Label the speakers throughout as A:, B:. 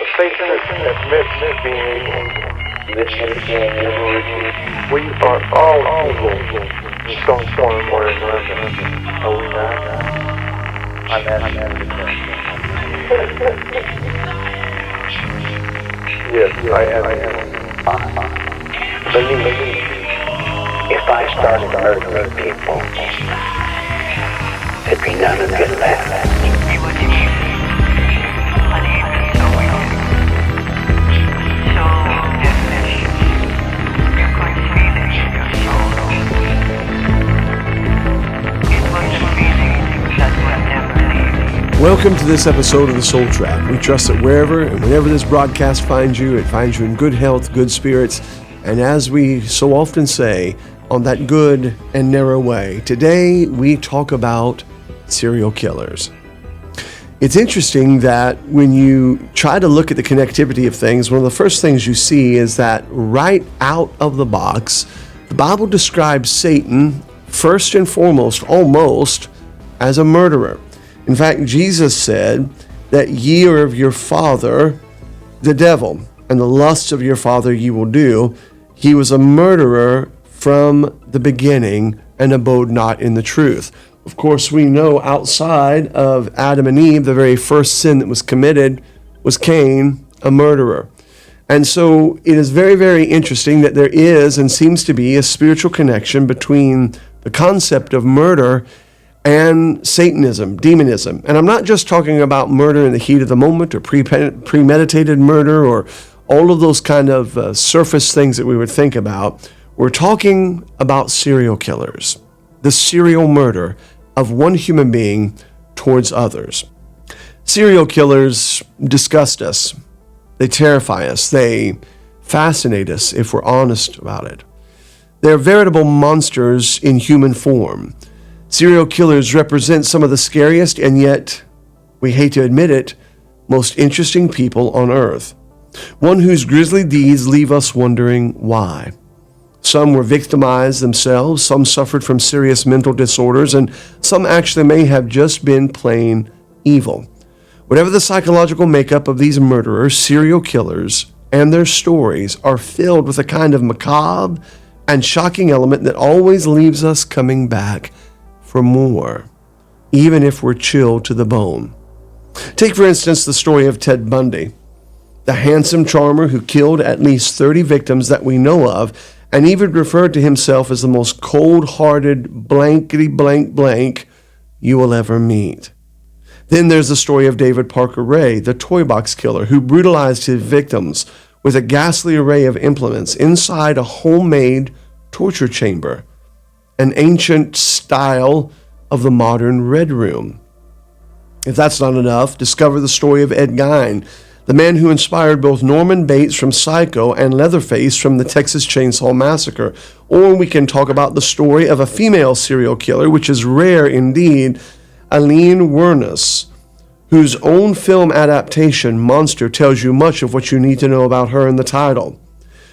A: Satan admits being evil. We are all evil in some form or another. Are we not? Yes, I am.
B: Believe me, if I started murdering people, there'd be none of it left.
C: It was easy. Uneven, so wicked. So definite. You could feel it in your soul. It was a feeling that would never leave.
D: Welcome to this episode of The Soul Trap. We trust that wherever and whenever this broadcast finds you, it finds you in good health, good spirits, and as we so often say, on that good and narrow way. Today, we talk about serial killers. It's interesting that when you try to look at the connectivity of things, one of the first things you see is that right out of the box, the Bible describes Satan, first and foremost, almost, as a murderer. In fact, Jesus said that ye are of your father, the devil, and the lusts of your father ye will do. He was a murderer from the beginning and abode not in the truth. Of course, we know outside of Adam and Eve, the very first sin that was committed was Cain, a murderer. And so it is very, very interesting that there is and seems to be a spiritual connection between the concept of murder and Satanism, demonism. And I'm not just talking about murder in the heat of the moment or premeditated murder or all of those kind of surface things that we would think about. We're talking about serial killers, the serial murder of one human being towards others. Serial killers disgust us. They terrify us. They fascinate us if we're honest about it. They're veritable monsters in human form. Serial killers represent some of the scariest and yet, we hate to admit it, most interesting people on earth. One whose grisly deeds leave us wondering why. Some were victimized themselves, some suffered from serious mental disorders, and some actually may have just been plain evil. Whatever the psychological makeup of these murderers, serial killers, and their stories are filled with a kind of macabre and shocking element that always leaves us coming back for more, even if we're chilled to the bone. Take, for instance, the story of Ted Bundy, the handsome charmer who killed at least 30 victims that we know of, and even referred to himself as the most cold-hearted blankety-blank you will ever meet. Then there's the story of David Parker Ray, the toy box killer who brutalized his victims with a ghastly array of implements inside a homemade torture chamber, an ancient style of the modern Red Room. If that's not enough, discover the story of Ed Gein, the man who inspired both Norman Bates from Psycho and Leatherface from the Texas Chainsaw Massacre. Or we can talk about the story of a female serial killer, which is rare indeed, Aileen Wuornos, whose own film adaptation, Monster, tells you much of what you need to know about her in the title.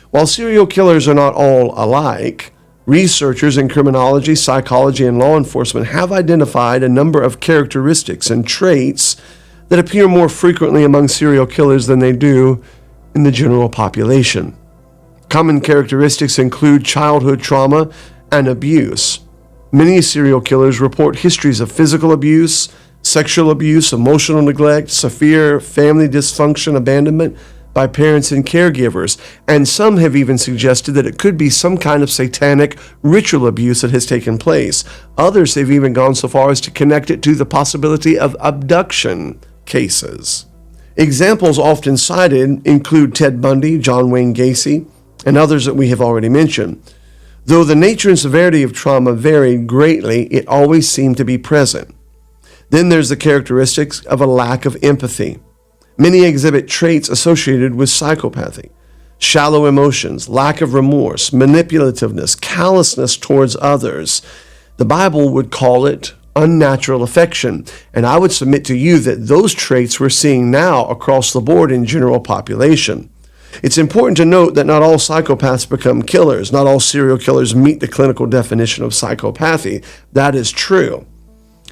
D: While serial killers are not all alike, researchers in criminology, psychology, and law enforcement have identified a number of characteristics and traits that appear more frequently among serial killers than they do in the general population. Common characteristics include childhood trauma and abuse. Many serial killers report histories of physical abuse, sexual abuse, emotional neglect, severe family dysfunction, abandonment by parents and caregivers, and some have even suggested that it could be some kind of satanic ritual abuse that has taken place. Others have even gone so far as to connect it to the possibility of abduction cases. Examples often cited include Ted Bundy, John Wayne Gacy, and others that we have already mentioned. Though the nature and severity of trauma varied greatly, it always seemed to be present. Then there's the characteristics of a lack of empathy. Many exhibit traits associated with psychopathy: shallow emotions, lack of remorse, manipulativeness, callousness towards others. The Bible would call it unnatural affection, and I would submit to you that those traits we're seeing now across the board in general population. It's important to note that not all psychopaths become killers. Not all serial killers meet the clinical definition of psychopathy. That is true.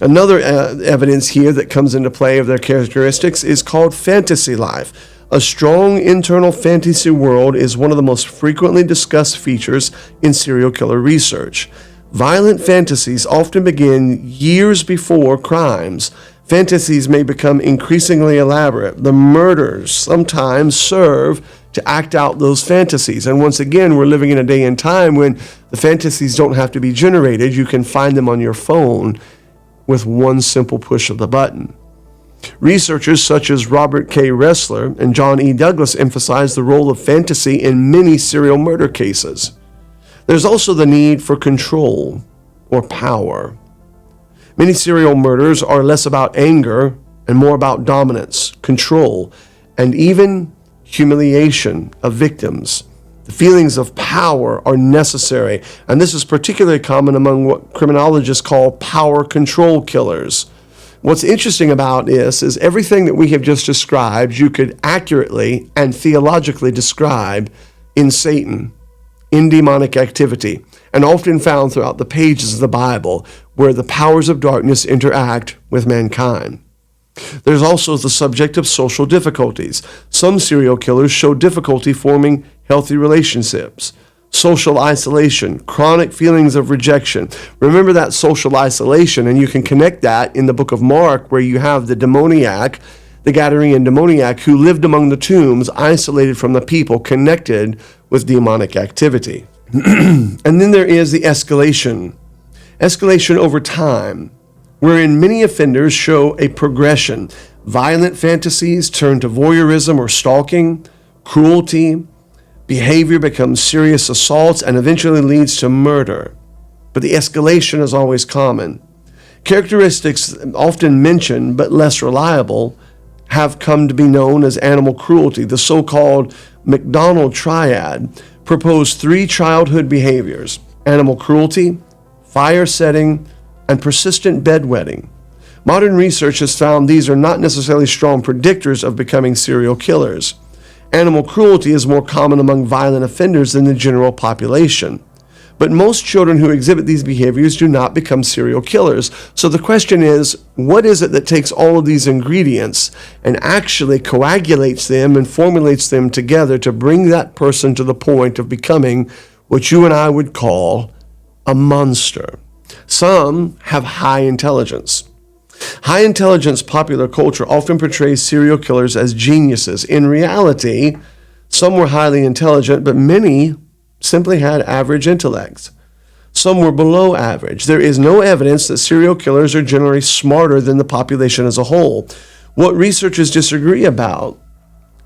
D: Another evidence here that comes into play of their characteristics is called fantasy life. A strong internal fantasy world is one of the most frequently discussed features in serial killer research. Violent fantasies often begin years before crimes. Fantasies may become increasingly elaborate. The murders sometimes serve to act out those fantasies. And once again, we're living in a day and time when the fantasies don't have to be generated. You can find them on your phone with one simple push of the button. Researchers such as Robert K. Ressler and John E. Douglas emphasize the role of fantasy in many serial murder cases. There's also the need for control or power. Many serial murders are less about anger and more about dominance, control, and even humiliation of victims. The feelings of power are necessary, and this is particularly common among what criminologists call power control killers. What's interesting about this is everything that we have just described, you could accurately and theologically describe in Satan, in demonic activity, and often found throughout the pages of the Bible where the powers of darkness interact with mankind. There's also the subject of social difficulties. Some serial killers show difficulty forming healthy relationships, social isolation, chronic feelings of rejection. Remember that social isolation, and you can connect that in the book of Mark, where you have the demoniac, the Gadarene demoniac, who lived among the tombs, isolated from the people, connected with demonic activity. And then there is the escalation over time, wherein many offenders show a progression. Violent fantasies turn to voyeurism or stalking, cruelty, behavior becomes serious assaults, and eventually leads to murder. But the escalation is always common. Characteristics often mentioned, but less reliable, have come to be known as animal cruelty. The so-called Macdonald Triad proposed 3 childhood behaviors: animal cruelty, fire setting, and persistent bedwetting. Modern research has found these are not necessarily strong predictors of becoming serial killers. Animal cruelty is more common among violent offenders than the general population. But most children who exhibit these behaviors do not become serial killers. So the question is, what is it that takes all of these ingredients and actually coagulates them and formulates them together to bring that person to the point of becoming what you and I would call a monster? Some have high intelligence. High intelligence popular culture often portrays serial killers as geniuses. In reality, some were highly intelligent, but many simply had average intellects. Some were below average. There is no evidence that serial killers are generally smarter than the population as a whole. What researchers disagree about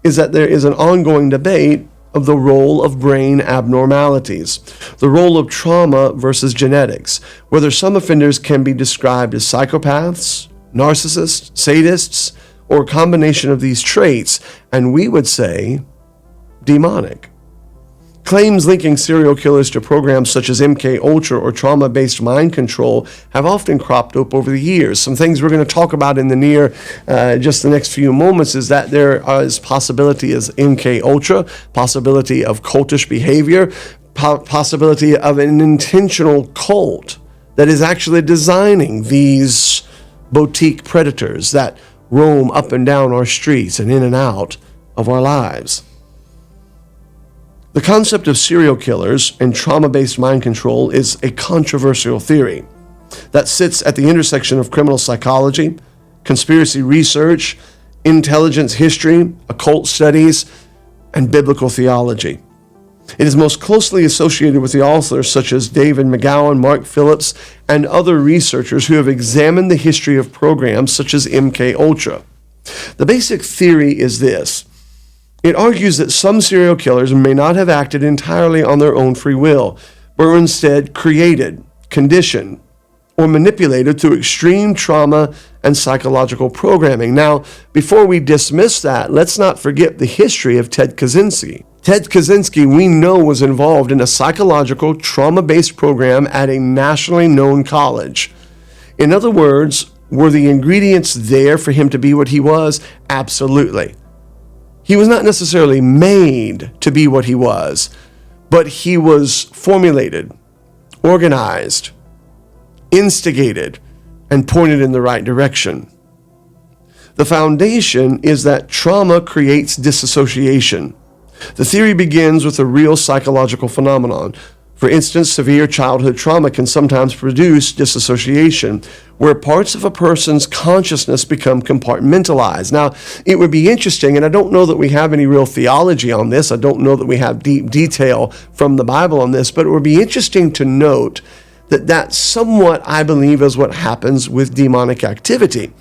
D: is that there is an ongoing debate of the role of brain abnormalities, the role of trauma versus genetics, whether some offenders can be described as psychopaths, narcissists, sadists, or a combination of these traits, and we would say demonic. Claims linking serial killers to programs such as MK Ultra or trauma-based mind control have often cropped up over the years. Some things we're going to talk about in the near, just the next few moments, is that there is possibility as MK Ultra, possibility of cultish behavior, possibility of an intentional cult that is actually designing these boutique predators that roam up and down our streets and in and out of our lives. The concept of serial killers and trauma-based mind control is a controversial theory that sits at the intersection of criminal psychology, conspiracy research, intelligence history, occult studies, and biblical theology. It is most closely associated with the authors such as David McGowan, Mark Phillips, and other researchers who have examined the history of programs such as MK Ultra. The basic theory is this. It argues that some serial killers may not have acted entirely on their own free will, but were instead created, conditioned, or manipulated through extreme trauma and psychological programming. Now, before we dismiss that, let's not forget the history of Ted Kaczynski. Ted Kaczynski, we know, was involved in a psychological trauma-based program at a nationally known college. In other words, were the ingredients there for him to be what he was? Absolutely. He was not necessarily made to be what he was, but he was formulated, organized, instigated, and pointed in the right direction. The foundation is that trauma creates dissociation. The theory begins with a real psychological phenomenon. For instance, severe childhood trauma can sometimes produce dissociation, where parts of a person's consciousness become compartmentalized. Now, it would be interesting, and I don't know that we have any real theology on this. I don't know that we have deep detail from the Bible on this, but it would be interesting to note that somewhat, I believe, is what happens with demonic activity.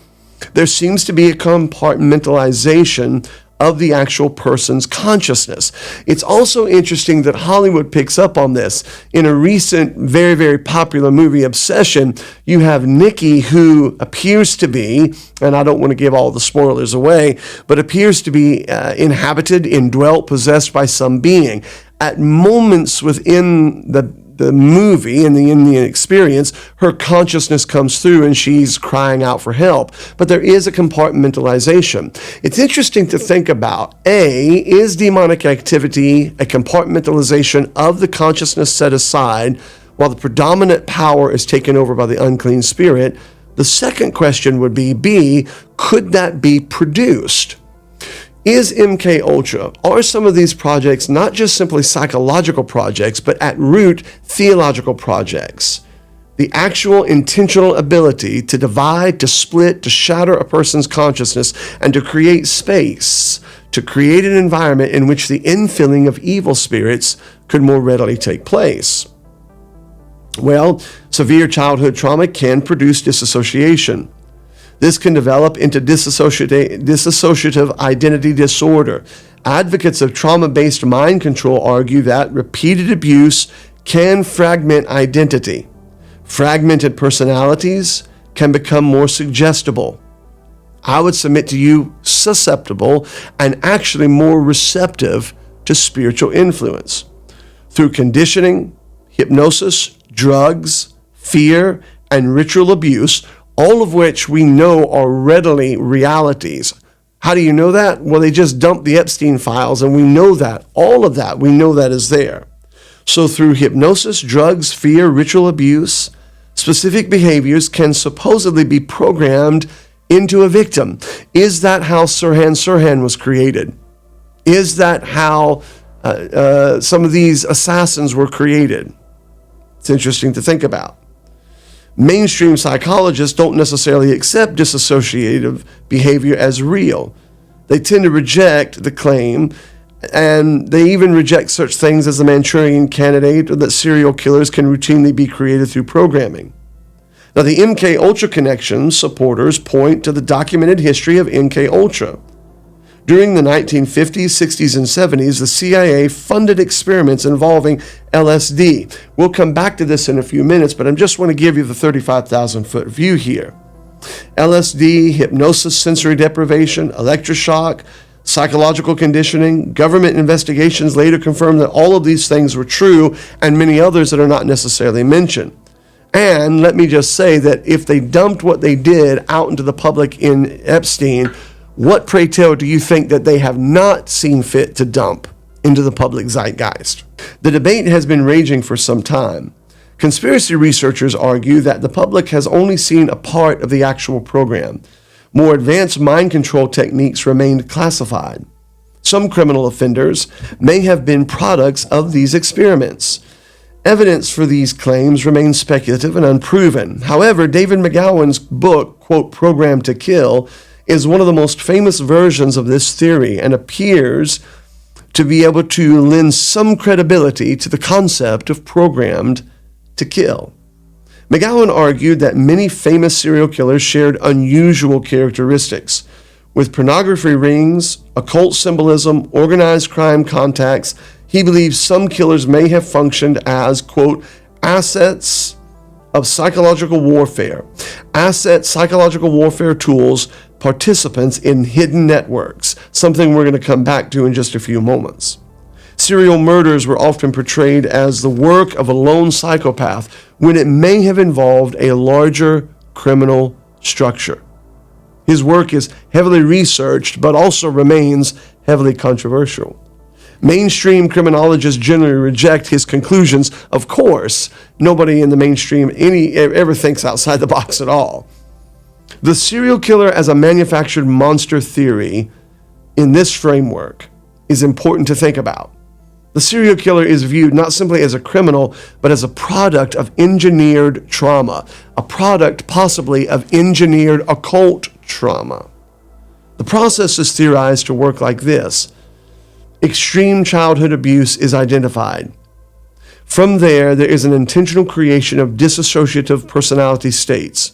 D: There seems to be a compartmentalization of the actual person's consciousness. It's also interesting that Hollywood picks up on this. In a recent, very, very popular movie, Obsession, you have Nikki, who appears to be, and I don't want to give all the spoilers away, but appears to be inhabited, indwelt, possessed by some being. At moments within the movie and in the experience, her consciousness comes through and she's crying out for help. But there is a compartmentalization. It's interesting to think about, is demonic activity a compartmentalization of the consciousness set aside while the predominant power is taken over by the unclean spirit? The second question would be, B, could that be produced? Is MK Ultra, are some of these projects not just simply psychological projects, but at root theological projects? The actual intentional ability to divide, to split, to shatter a person's consciousness, and to create space, to create an environment in which the infilling of evil spirits could more readily take place. Well, severe childhood trauma can produce dissociation. This can develop into dissociative identity disorder. Advocates of trauma-based mind control argue that repeated abuse can fragment identity. Fragmented personalities can become more suggestible. I would submit to you, susceptible and actually more receptive to spiritual influence. Through conditioning, hypnosis, drugs, fear, and ritual abuse, all of which we know are readily realities. How do you know that? Well, they just dumped the Epstein files, and we know that. All of that, we know that is there. So through hypnosis, drugs, fear, ritual abuse, specific behaviors can supposedly be programmed into a victim. Is that how Sirhan was created? Is that how some of these assassins were created? It's interesting to think about. Mainstream psychologists don't necessarily accept dissociative behavior as real. They tend to reject the claim, and they even reject such things as the Manchurian Candidate or that serial killers can routinely be created through programming. Now, the MK Ultra Connection supporters point to the documented history of MK Ultra. During the 1950s, 60s, and 70s, the CIA funded experiments involving LSD. We'll come back to this in a few minutes, but I just want to give you the 35,000-foot view here. LSD, hypnosis, sensory deprivation, electroshock, psychological conditioning, government investigations later confirmed that all of these things were true, and many others that are not necessarily mentioned. And let me just say that if they dumped what they did out into the public in Epstein, what, pray tell, do you think that they have not seen fit to dump into the public zeitgeist? The debate has been raging for some time. Conspiracy researchers argue that the public has only seen a part of the actual program. More advanced mind control techniques remained classified. Some criminal offenders may have been products of these experiments. Evidence for these claims remains speculative and unproven. However, David McGowan's book, quote, Program to Kill, is one of the most famous versions of this theory and appears to be able to lend some credibility to the concept of programmed to kill. McGowan argued that many famous serial killers shared unusual characteristics. With pornography rings, occult symbolism, organized crime contacts, he believes some killers may have functioned as, quote, assets of psychological warfare. Psychological warfare tools, participants in hidden networks, something we're going to come back to in just a few moments. Serial murders were often portrayed as the work of a lone psychopath when it may have involved a larger criminal structure. His work is heavily researched, but also remains heavily controversial. Mainstream criminologists generally reject his conclusions. Of course, nobody in the mainstream ever thinks outside the box at all. The serial killer as a manufactured monster theory in this framework is important to think about. The serial killer is viewed not simply as a criminal, but as a product of engineered trauma, a product possibly of engineered occult trauma. The process is theorized to work like this. Extreme childhood abuse is identified. From there is an intentional creation of dissociative personality states,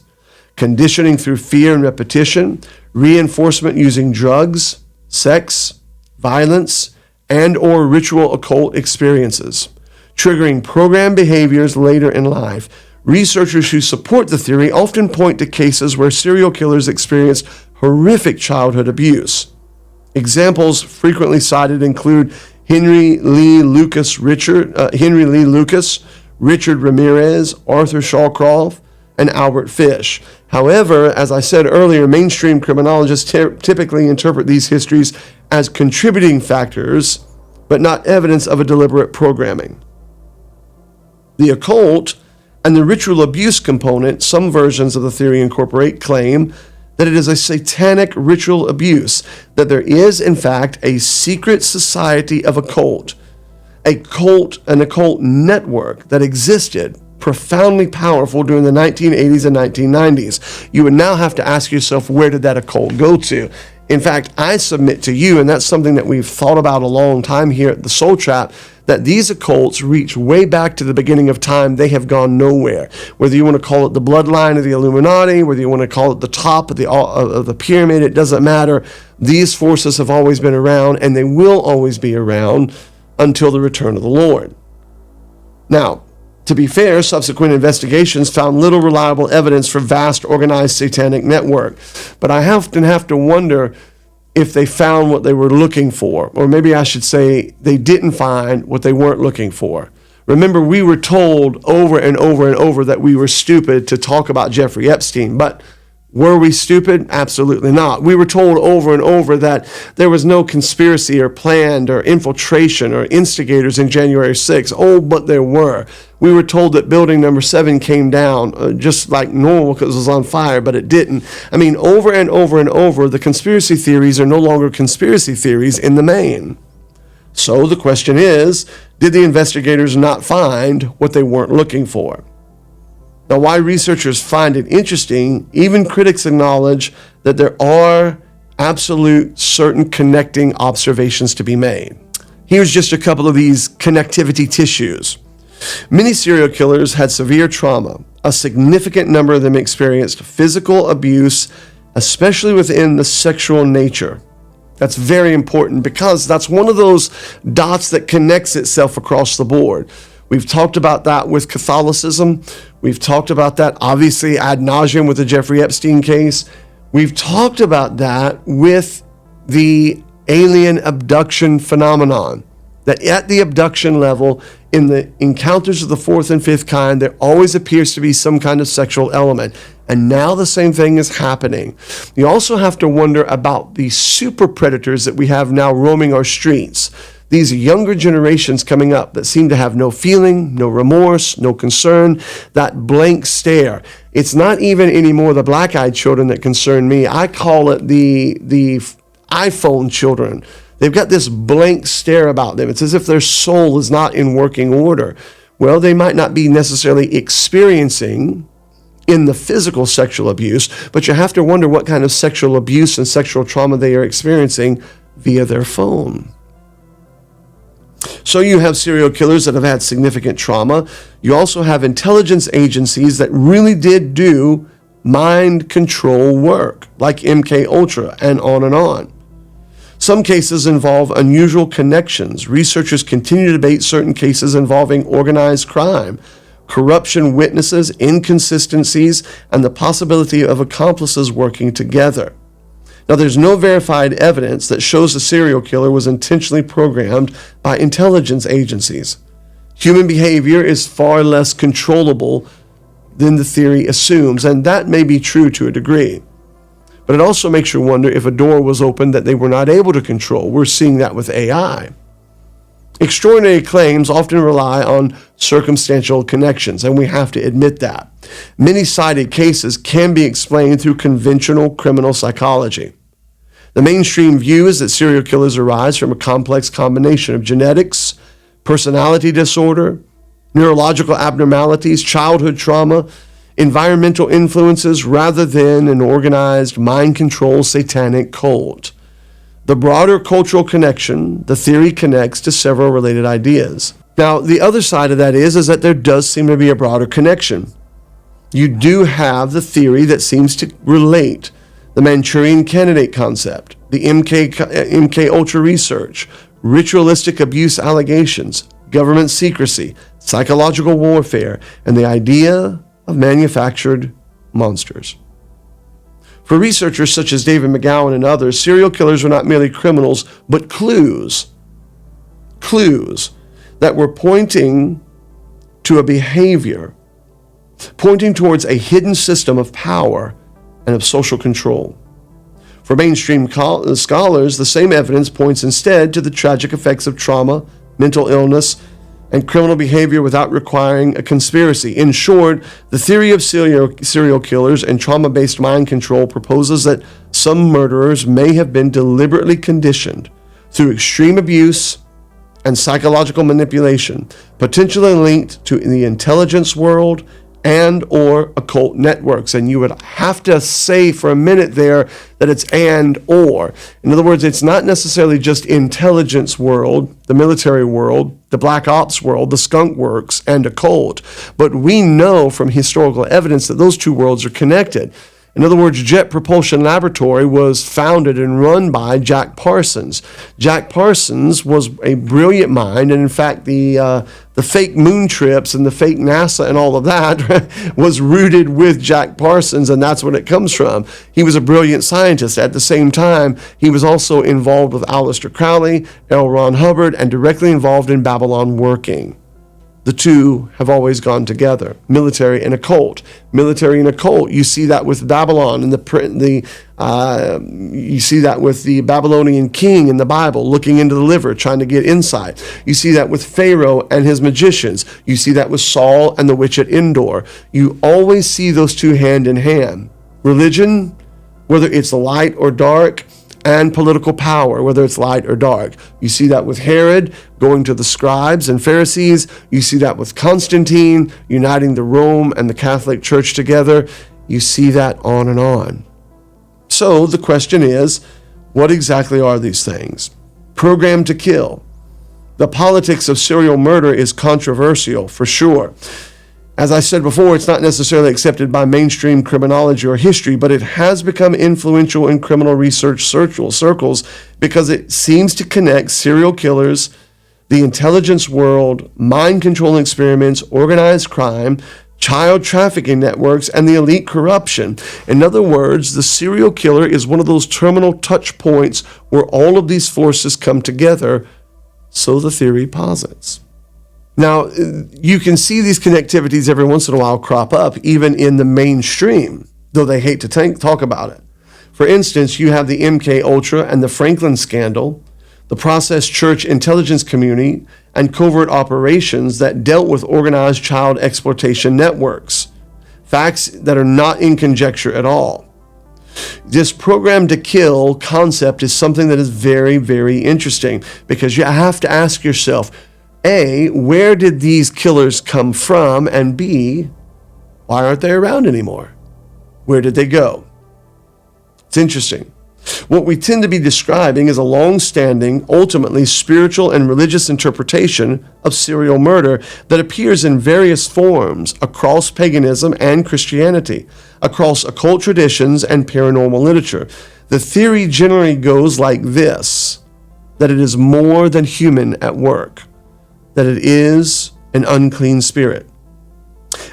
D: conditioning through fear and repetition, reinforcement using drugs, sex, violence, and or ritual occult experiences, triggering programmed behaviors later in life. Researchers who support the theory often point to cases where serial killers experienced horrific childhood abuse. Examples frequently cited include Henry Lee Lucas, Richard Ramirez, Arthur Shawcroft, and Albert Fish. However, as I said earlier, mainstream criminologists typically interpret these histories as contributing factors, but not evidence of a deliberate programming. The occult and the ritual abuse component, some versions of the theory incorporate, claim that it is a satanic ritual abuse, that there is, in fact, a secret society of occult, an occult network that existed, profoundly powerful during the 1980s and 1990s. You would now have to ask yourself, where did that occult go to? In fact, I submit to you, and that's something that we've thought about a long time here at the Soul Trap, that these occults reach way back to the beginning of time. They have gone nowhere. Whether you want to call it the bloodline of the Illuminati, whether you want to call it the top of the pyramid, it doesn't matter. These forces have always been around, and they will always be around until the return of the Lord. Now, to be fair, subsequent investigations found little reliable evidence for vast organized satanic network. But I often have to wonder if they found what they were looking for, or maybe I should say they didn't find what they weren't looking for. Remember, we were told over and over and over that we were stupid to talk about Jeffrey Epstein, but were we stupid? Absolutely not. We were told over and over that there was no conspiracy or planned or infiltration or instigators in January 6th. Oh, but there were. We were told that building number 7 came down just like normal because it was on fire, but it didn't. I mean, over and over and over, the conspiracy theories are no longer conspiracy theories in the main. So the question is, did the investigators not find what they weren't looking for? Now, why researchers find it interesting, even critics acknowledge that there are absolute certain connecting observations to be made. Here's just a couple of these connectivity tissues. Many serial killers had severe trauma. A significant number of them experienced physical abuse, especially within the sexual nature. That's very important because that's one of those dots that connects itself across the board. We've talked about that with Catholicism. We've talked about that, obviously, ad nauseum with the Jeffrey Epstein case. We've talked about that with the alien abduction phenomenon, that at the abduction level, in the encounters of the fourth and fifth kind, there always appears to be some kind of sexual element. And now the same thing is happening. You also have to wonder about the super predators that we have now roaming our streets. These younger generations coming up that seem to have no feeling, no remorse, no concern, that blank stare. It's not even anymore the black-eyed children that concern me. I call it the iPhone children. They've got this blank stare about them. It's as if their soul is not in working order. Well, they might not be necessarily experiencing in the physical sexual abuse, but you have to wonder what kind of sexual abuse and sexual trauma they are experiencing via their phone. So you have serial killers that have had significant trauma. You also have intelligence agencies that really did do mind control work, like ENK Ultra, and on and on. Some cases involve unusual connections. Researchers continue to debate certain cases involving organized crime, corruption, witnesses, inconsistencies, and the possibility of accomplices working together. Now, there's no verified evidence that shows the serial killer was intentionally programmed by intelligence agencies. Human behavior is far less controllable than the theory assumes, and that may be true to a degree. But it also makes you wonder if a door was opened that they were not able to control. We're seeing that with AI. Extraordinary claims often rely on circumstantial connections, and we have to admit that. Many cited cases can be explained through conventional criminal psychology. The mainstream view is that serial killers arise from a complex combination of genetics, personality disorder, neurological abnormalities, childhood trauma, environmental influences, rather than an organized, mind-controlled satanic cult. The broader cultural connection, the theory connects to several related ideas. Now, the other side of that is that there does seem to be a broader connection. You do have the theory that seems to relate the Manchurian candidate concept, the ENK Ultra research, ritualistic abuse allegations, government secrecy, psychological warfare, and the idea of manufactured monsters. For researchers such as David McGowan and others, serial killers are not merely criminals, but clues that were pointing to a behavior, pointing towards a hidden system of power and of social control. For mainstream scholars, the same evidence points instead to the tragic effects of trauma, mental illness, and criminal behavior without requiring a conspiracy. In short, the theory of serial killers and trauma-based mind control proposes that some murderers may have been deliberately conditioned through extreme abuse and psychological manipulation, potentially linked to the intelligence world and or occult networks. And you would have to say for a minute there that it's and or. In other words, it's not necessarily just intelligence world, the military world, the black ops world, the skunk works, and occult. But we know from historical evidence that those two worlds are connected. In other words, Jet Propulsion Laboratory was founded and run by Jack Parsons. Jack Parsons was a brilliant mind, and in fact, the fake moon trips and the fake NASA and all of that was rooted with Jack Parsons, and that's what it comes from. He was a brilliant scientist. At the same time, he was also involved with Aleister Crowley, L. Ron Hubbard, and directly involved in Babylon working. The two have always gone together, military and occult. Military and occult, you see that with Babylon and you see that with the Babylonian king in the Bible, looking into the liver, trying to get insight. You see that with Pharaoh and his magicians. You see that with Saul and the witch at Endor. You always see those two hand in hand. Religion, whether it's light or dark, and political power, whether it's light or dark. You see that with Herod going to the scribes and Pharisees. You see that with Constantine uniting the Rome and the Catholic Church together. You see that on and on. So the question is, what exactly are these things? Programmed to kill. The politics of serial murder is controversial, for sure. As I said before, it's not necessarily accepted by mainstream criminology or history, but it has become influential in criminal research circles because it seems to connect serial killers, the intelligence world, mind-controlling experiments, organized crime, child trafficking networks, and the elite corruption. In other words, the serial killer is one of those terminal touch points where all of these forces come together, so the theory posits. Now, you can see these connectivities every once in a while crop up, even in the mainstream, though they hate to talk about it. For instance, you have the MK Ultra and the Franklin scandal, the process church intelligence community, and covert operations that dealt with organized child exploitation networks. Facts that are not in conjecture at all. This programmed to kill concept is something that is very, very interesting because you have to ask yourself, A, where did these killers come from? And B, why aren't they around anymore? Where did they go? It's interesting. What we tend to be describing is a long-standing, ultimately spiritual and religious interpretation of serial murder that appears in various forms across paganism and Christianity, across occult traditions and paranormal literature. The theory generally goes like this, that it is more than human at work, that it is an unclean spirit.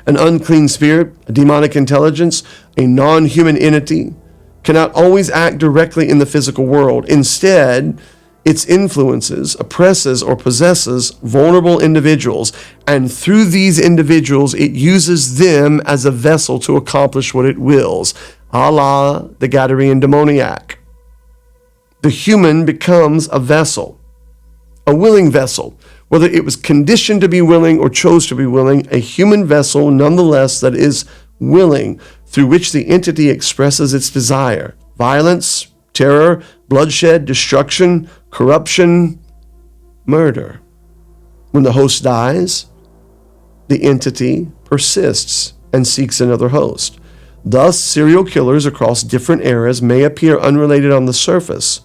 D: An unclean spirit, a demonic intelligence, a non-human entity, cannot always act directly in the physical world. Instead, its influences, oppresses, or possesses vulnerable individuals, and through these individuals, it uses them as a vessel to accomplish what it wills, a la the Gadarene demoniac. The human becomes a vessel, a willing vessel, Whether it was conditioned to be willing or chose to be willing, a human vessel nonetheless that is willing, through which the entity expresses its desire. Violence, terror, bloodshed, destruction, corruption, murder. When the host dies, the entity persists and seeks another host. Thus, serial killers across different eras may appear unrelated on the surface,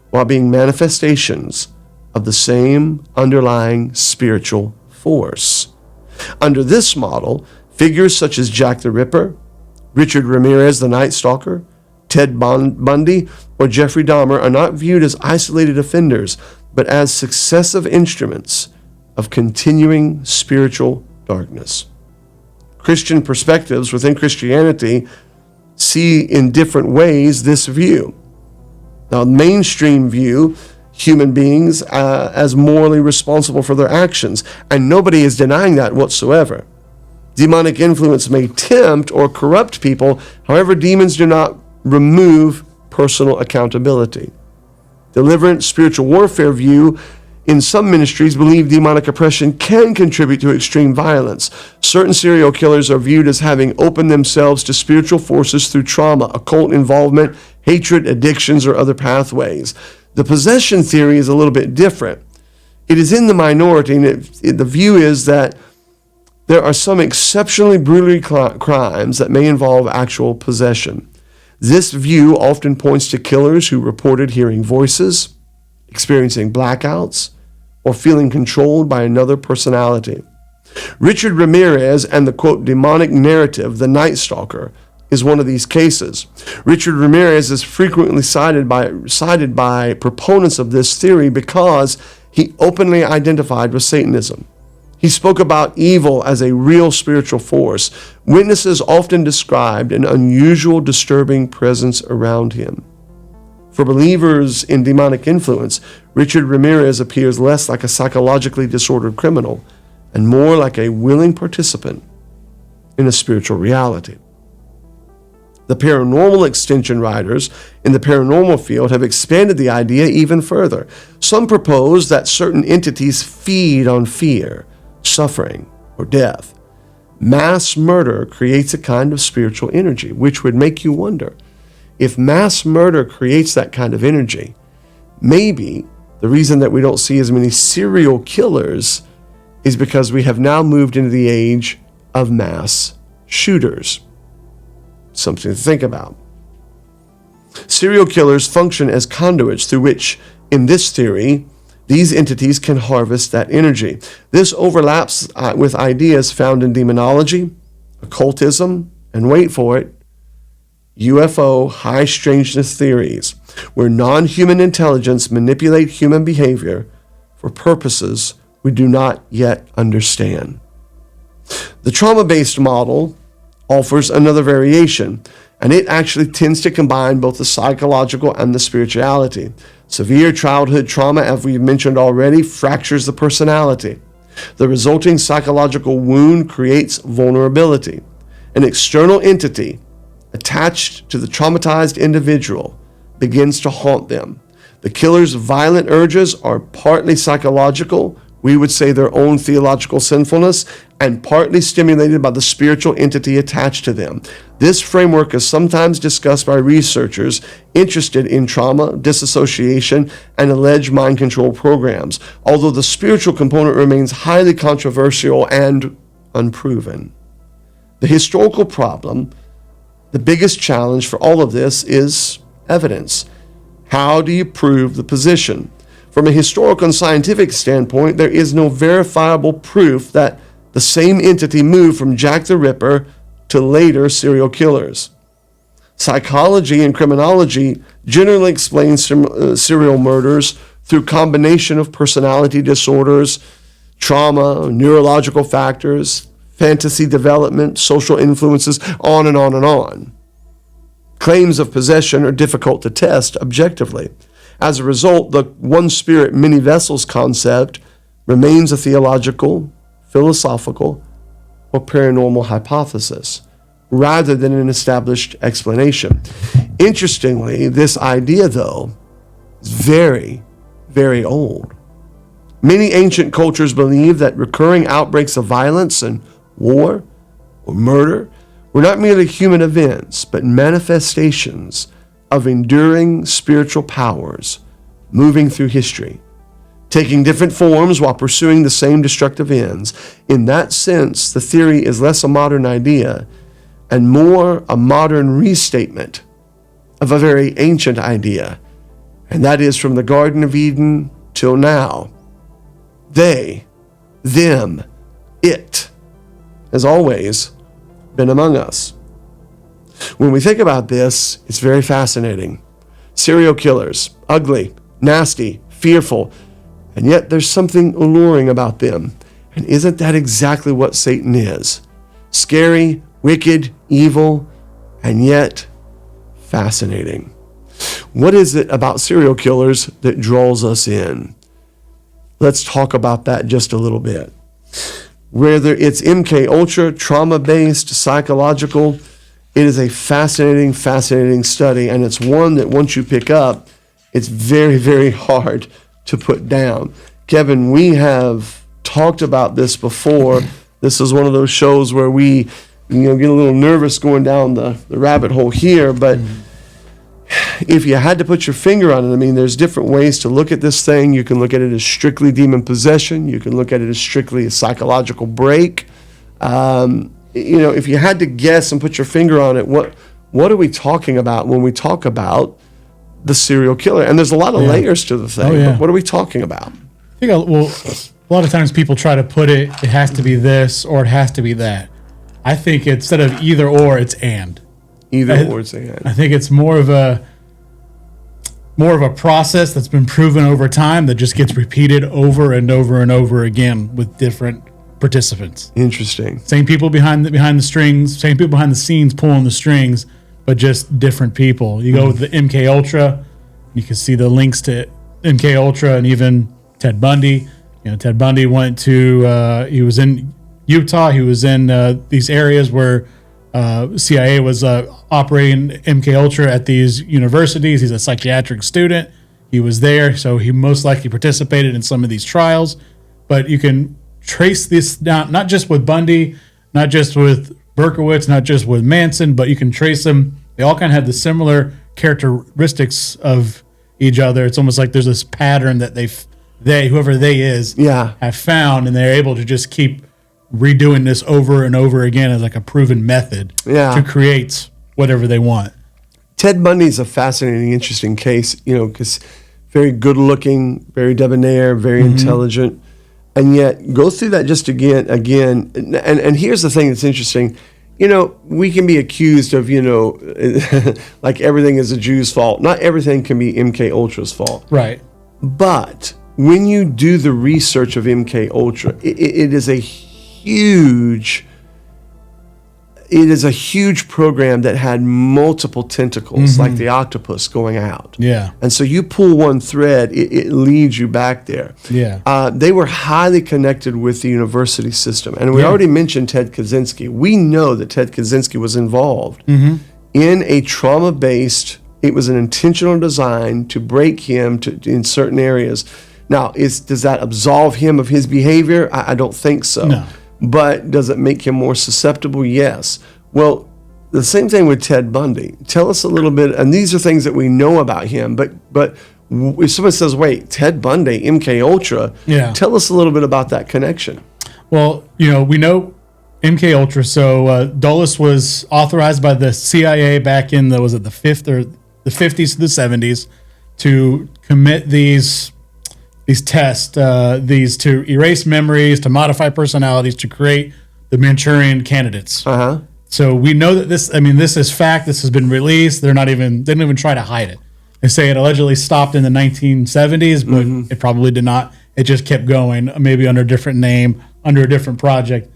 D: while being manifestations of the same underlying spiritual force. Under this model, figures such as Jack the Ripper, Richard Ramirez the Night Stalker, Ted Bundy, or Jeffrey Dahmer are not viewed as isolated offenders, but as successive instruments of continuing spiritual darkness. Christian perspectives within Christianity see in different ways this view. Now, mainstream view human beings as morally responsible for their actions, and nobody is denying that whatsoever. Demonic influence may tempt or corrupt people, however, demons do not remove personal accountability. Deliverance, spiritual warfare view in some ministries believe demonic oppression can contribute to extreme violence. Certain serial killers are viewed as having opened themselves to spiritual forces through trauma, occult involvement, hatred, addictions, or other pathways. The possession theory is a little bit different. It is in the minority, and the view is that there are some exceptionally brutal crimes that may involve actual possession. This view often points to killers who reported hearing voices, experiencing blackouts, or feeling controlled by another personality. Richard Ramirez and the, quote, demonic narrative, the Night Stalker, is one of these cases. Richard Ramirez is frequently cited by proponents of this theory because he openly identified with Satanism. He spoke about evil as a real spiritual force. Witnesses often described an unusual, disturbing presence around him. For believers in demonic influence, Richard Ramirez appears less like a psychologically disordered criminal and more like a willing participant in a spiritual reality. The paranormal extension writers in the paranormal field have expanded the idea even further. Some propose that certain entities feed on fear, suffering, or death. Mass murder creates a kind of spiritual energy, which would make you wonder, if mass murder creates that kind of energy, maybe the reason that we don't see as many serial killers is because we have now moved into the age of mass shooters. Something to think about. Serial killers function as conduits through which, in this theory, these entities can harvest that energy. This overlaps with ideas found in demonology, occultism, and wait for it, UFO high strangeness theories, where non-human intelligence manipulate human behavior for purposes we do not yet understand. The trauma-based model offers another variation, and it actually tends to combine both the psychological and the spirituality. Severe childhood trauma, as we've mentioned already, fractures the personality. The resulting psychological wound creates vulnerability. An external entity attached to the traumatized individual begins to haunt them. The killer's violent urges are partly psychological, we would say their own theological sinfulness, and partly stimulated by the spiritual entity attached to them. This framework is sometimes discussed by researchers interested in trauma, dissociation, and alleged mind control programs, although the spiritual component remains highly controversial and unproven. The historical problem, the biggest challenge for all of this, is evidence. How do you prove the position? From a historical and scientific standpoint, there is no verifiable proof that the same entity moved from Jack the Ripper to later serial killers. Psychology and criminology generally explain serial murders through combination of personality disorders, trauma, neurological factors, fantasy development, social influences, on and on and on. Claims of possession are difficult to test objectively. As a result, the one spirit, many vessels concept remains a theological, philosophical, or paranormal hypothesis, rather than an established explanation. Interestingly, this idea, though, is very, very old. Many ancient cultures believed that recurring outbreaks of violence and war or murder were not merely human events, but manifestations of enduring spiritual powers moving through history, taking different forms while pursuing the same destructive ends. In that sense, the theory is less a modern idea and more a modern restatement of a very ancient idea, and that is from the Garden of Eden till now. They, them, it has always been among us. When we think about this, it's very fascinating. Serial killers, ugly, nasty, fearful, and yet there's something alluring about them. And isn't that exactly what Satan is? Scary, wicked, evil, and yet fascinating. What is it about serial killers that draws us in? Let's talk about that just a little bit. Whether it's MK Ultra, trauma-based, psychological, it is a fascinating study, and it's one that once you pick up, it's very, very hard to put down. Kevin, we have talked about this before. This is one of those shows where we get a little nervous going down the rabbit hole here, but if you had to put your finger on it, I mean, there's different ways to look at this thing. You can look at it as strictly demon possession. You can look at it as strictly a psychological break. If you had to guess and put your finger on it, what are we talking about when we talk about the serial killer? And there's a lot of layers to the thing. But what are we talking about?
E: I think, a lot of times people try to put it has to be this or it has to be that. I think instead of either or, it's and.
D: Either or, it's and.
E: I think it's more of a process that's been proven over time that just gets repeated over and over and over again with different participants.
D: Interesting.
E: Same people behind the strings, same people behind the scenes pulling the strings, but just different people. You go with the MK Ultra, you can see the links to MK Ultra and even Ted Bundy. Ted Bundy went to he was in Utah. He was in these areas where CIA was operating MK Ultra at these universities. He's a psychiatric student. He was there, so he most likely participated in some of these trials. But you can trace this down, not just with Bundy, not just with Berkowitz, not just with Manson, but you can trace them. They all kind of have the similar characteristics of each other. It's almost like there's this pattern that whoever they is, have found, and they're able to just keep redoing this over and over again as like a proven method to create whatever they want.
D: Ted Bundy is a fascinating, interesting case, because very good looking, very debonair, very intelligent, and yet go through that just again. And here's the thing that's interesting. We can be accused of, like everything is a Jew's fault. Not everything can be MK Ultra's fault.
E: Right.
D: But when you do the research of MK Ultra, it is a huge program that had multiple tentacles, like the octopus going out.
E: Yeah.
D: And so you pull one thread, it leads you back there.
E: Yeah.
D: They were highly connected with the university system. And we already mentioned Ted Kaczynski. We know that Ted Kaczynski was involved in a trauma-based, it was an intentional design to break him in certain areas. Now, does that absolve him of his behavior? I don't think so.
E: No.
D: But does it make him more susceptible? Yes. Well, the same thing with Ted Bundy. Tell us a little bit, and these are things that we know about him, but if someone says, wait, Ted Bundy, MK Ultra, tell us a little bit about that connection.
E: Well, we know MK Ultra. So Dulles was authorized by the CIA back in the 50s to the 70s to commit these tests, these to erase memories, to modify personalities, to create the Manchurian candidates. So we know that this is fact. This has been released. They didn't even try to hide it. They say it allegedly stopped in the 1970s, but it probably did not. It just kept going, maybe under a different name, under a different project.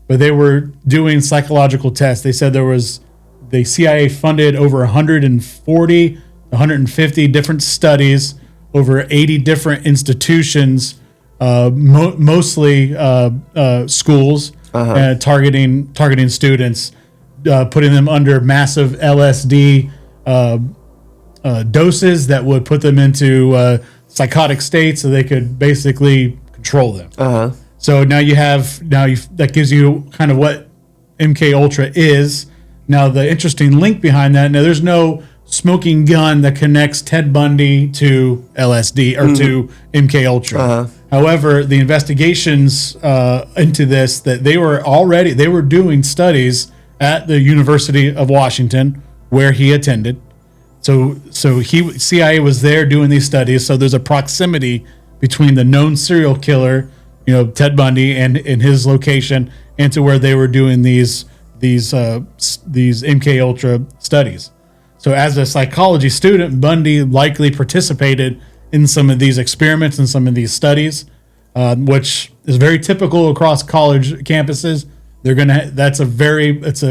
E: But they were doing psychological tests. They said the CIA funded over 150 different studies, over 80 different institutions, mostly schools, targeting students, putting them under massive LSD doses that would put them into psychotic states so they could basically control them. So now that gives you kind of what MK Ultra is. Now the interesting link behind that. Now there's no smoking gun that connects Ted Bundy to LSD or to MK Ultra. However, the investigations into this, that they were doing studies at the University of Washington where he attended. So CIA was there doing these studies. So there's a proximity between the known serial killer, Ted Bundy, and his location, and to where they were doing these MK Ultra studies. So as a psychology student, Bundy likely participated in some of these experiments and some of these studies, which is very typical across college campuses. It's a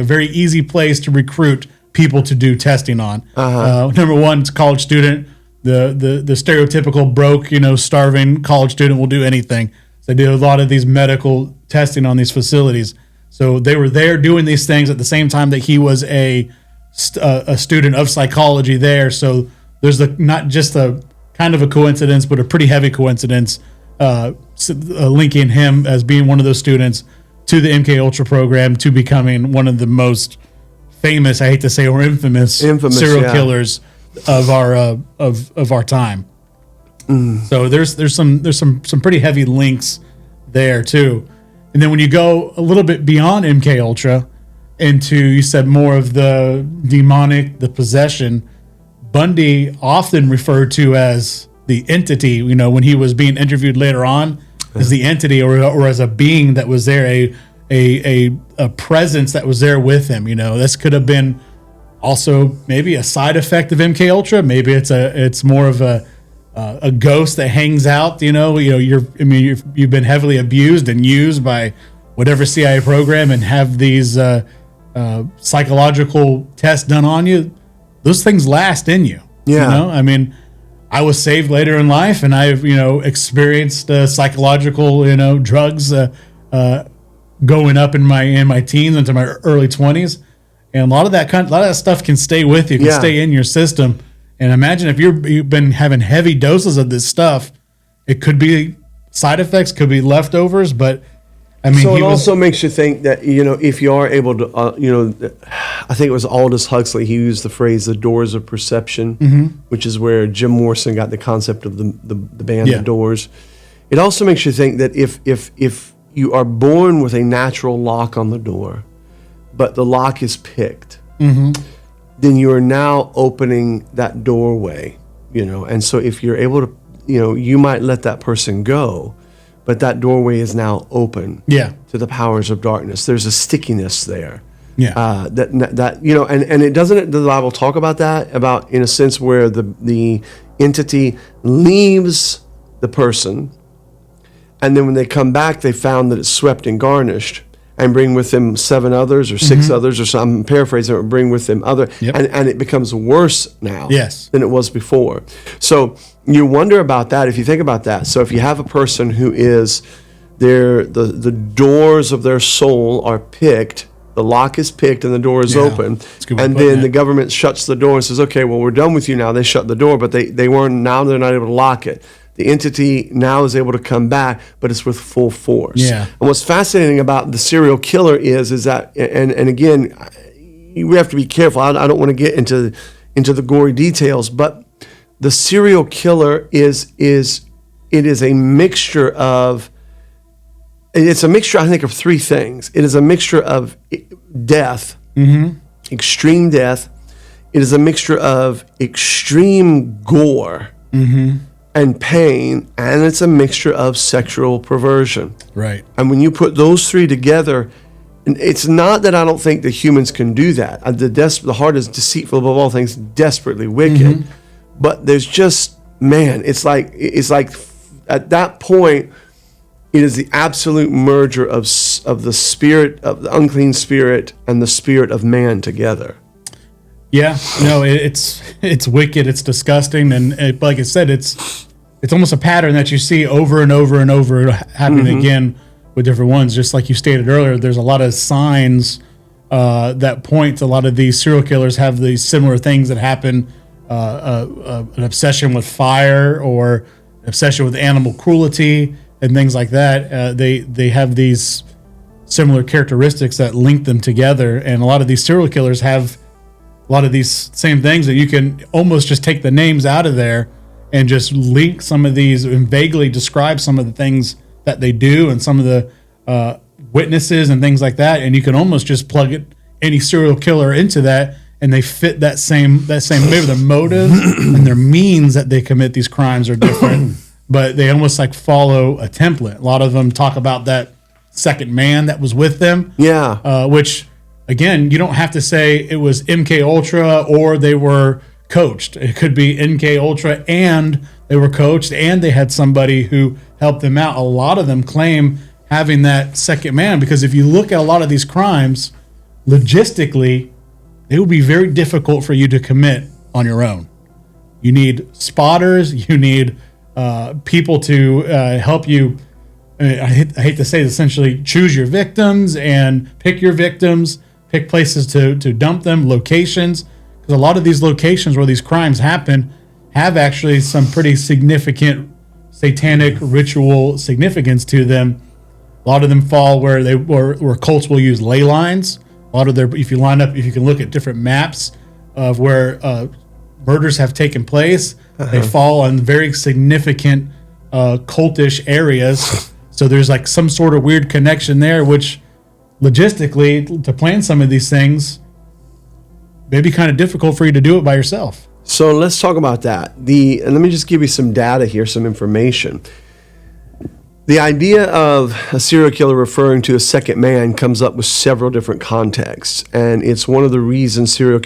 E: very easy place to recruit people to do testing on. Number one, it's a college student. The stereotypical broke, starving college student will do anything. So they do a lot of these medical testing on these facilities. So they were there doing these things at the same time that he was a student of psychology there. So there's not just a kind of a coincidence, but a pretty heavy coincidence linking him as being one of those students to the MK Ultra program, to becoming one of the most famous, I hate to say, or infamous serial killers of our time. So there's some pretty heavy links there too. And then when you go a little bit beyond MK Ultra into, you said, more of the demonic, the possession, Bundy often referred to as the entity, when he was being interviewed later on, as the entity or as a being that was there, a presence that was there with him. This could have been also maybe a side effect of MK Ultra. Maybe it's more of a ghost that hangs out. You've been heavily abused and used by whatever CIA program, and have these psychological tests done on you. Those things last in you. Yeah. I was saved later in life, and I've experienced psychological drugs going up in my teens into my early 20s, and a lot of that stuff can stay with you, can stay in your system. And imagine if you've been having heavy doses of this stuff, it could be side effects, could be leftovers, but
D: so it also makes you think that, if you are able to, I think it was Aldous Huxley, he used the phrase "the doors of perception," which is where Jim Morrison got the concept of the band The Doors. It also makes you think that if you are born with a natural lock on the door, but the lock is picked, then you are now opening that doorway, and so if you're able to, you might let that person go, but that doorway is now open to the powers of darkness. There's a stickiness there. And it doesn't the Bible talk about that, about in a sense where the entity leaves the person, and then when they come back, they found that it's swept and garnished, and bring with them 7 others or 6 others or something. I'm paraphrasing, or bring with them other, and it becomes worse now than it was before. So you wonder about that if you think about that. So if you have a person who is the doors of their soul are picked, the lock is picked and the door is open, and then the government shuts the door and says, okay, well, we're done with you now. They shut the door, but they weren't, now they're not able to lock it. The entity now is able to come back, but it's with full force. Yeah. And what's fascinating about the serial killer is that, and again, we have to be careful. I don't want to get into the gory details, but the serial killer is a mixture of, it's a mixture, I think, of 3 things. It is a mixture of death, extreme death. It is a mixture of extreme gore, and pain, and it's a mixture of sexual perversion. Right. And when you put those 3 together, it's not that I don't think that humans can do that. The heart is deceitful above all things, desperately wicked. But there's just, man, it's like at that point, it is the absolute merger of the spirit of the unclean spirit and the spirit of man together. Yeah, no, it's wicked, it's disgusting, and like I said, it's almost a pattern that you see over and over and over happening again with different ones. Just like you stated earlier, there's a lot of signs that point to a lot of these serial killers have these similar things that happen, an obsession with fire or obsession with animal cruelty,
E: and things like that, they have these similar characteristics that link them together. And a lot of these serial killers have a lot of these same things that you can almost just take the names out of there and just link some of these and vaguely describe some of the things that they do and some of the witnesses and things like that. And you can almost just plug any serial killer into that, and they fit that same maybe their motive and their means that they commit these crimes are different, but they almost like follow a template. A lot of them talk about that second man that was with them.
D: Yeah.
E: Which again, you don't have to say it was MK Ultra or they were coached. It could be MK Ultra and they were coached and they had somebody who helped them out. A lot of them claim having that second man, because if you look at a lot of these crimes, logistically, it would be very difficult for you to commit on your own. You need spotters. You need people to help you. I hate to say it, essentially choose your victims and pick your victims, pick places to dump them, locations. Because a lot of these locations where these crimes happen have actually some pretty significant satanic ritual significance to them. A lot of them fall where cults will use ley lines. A lot of if you can look at different maps of where murders have taken place, they fall on very significant cultish areas. So there's like some sort of weird connection there, which logistically to plan some of these things may be kind of difficult for you to do it by yourself.
D: So let's talk about that. And let me just give you some data here, some information. The idea of a serial killer referring to a second man comes up with several different contexts, and it's one of the reasons serial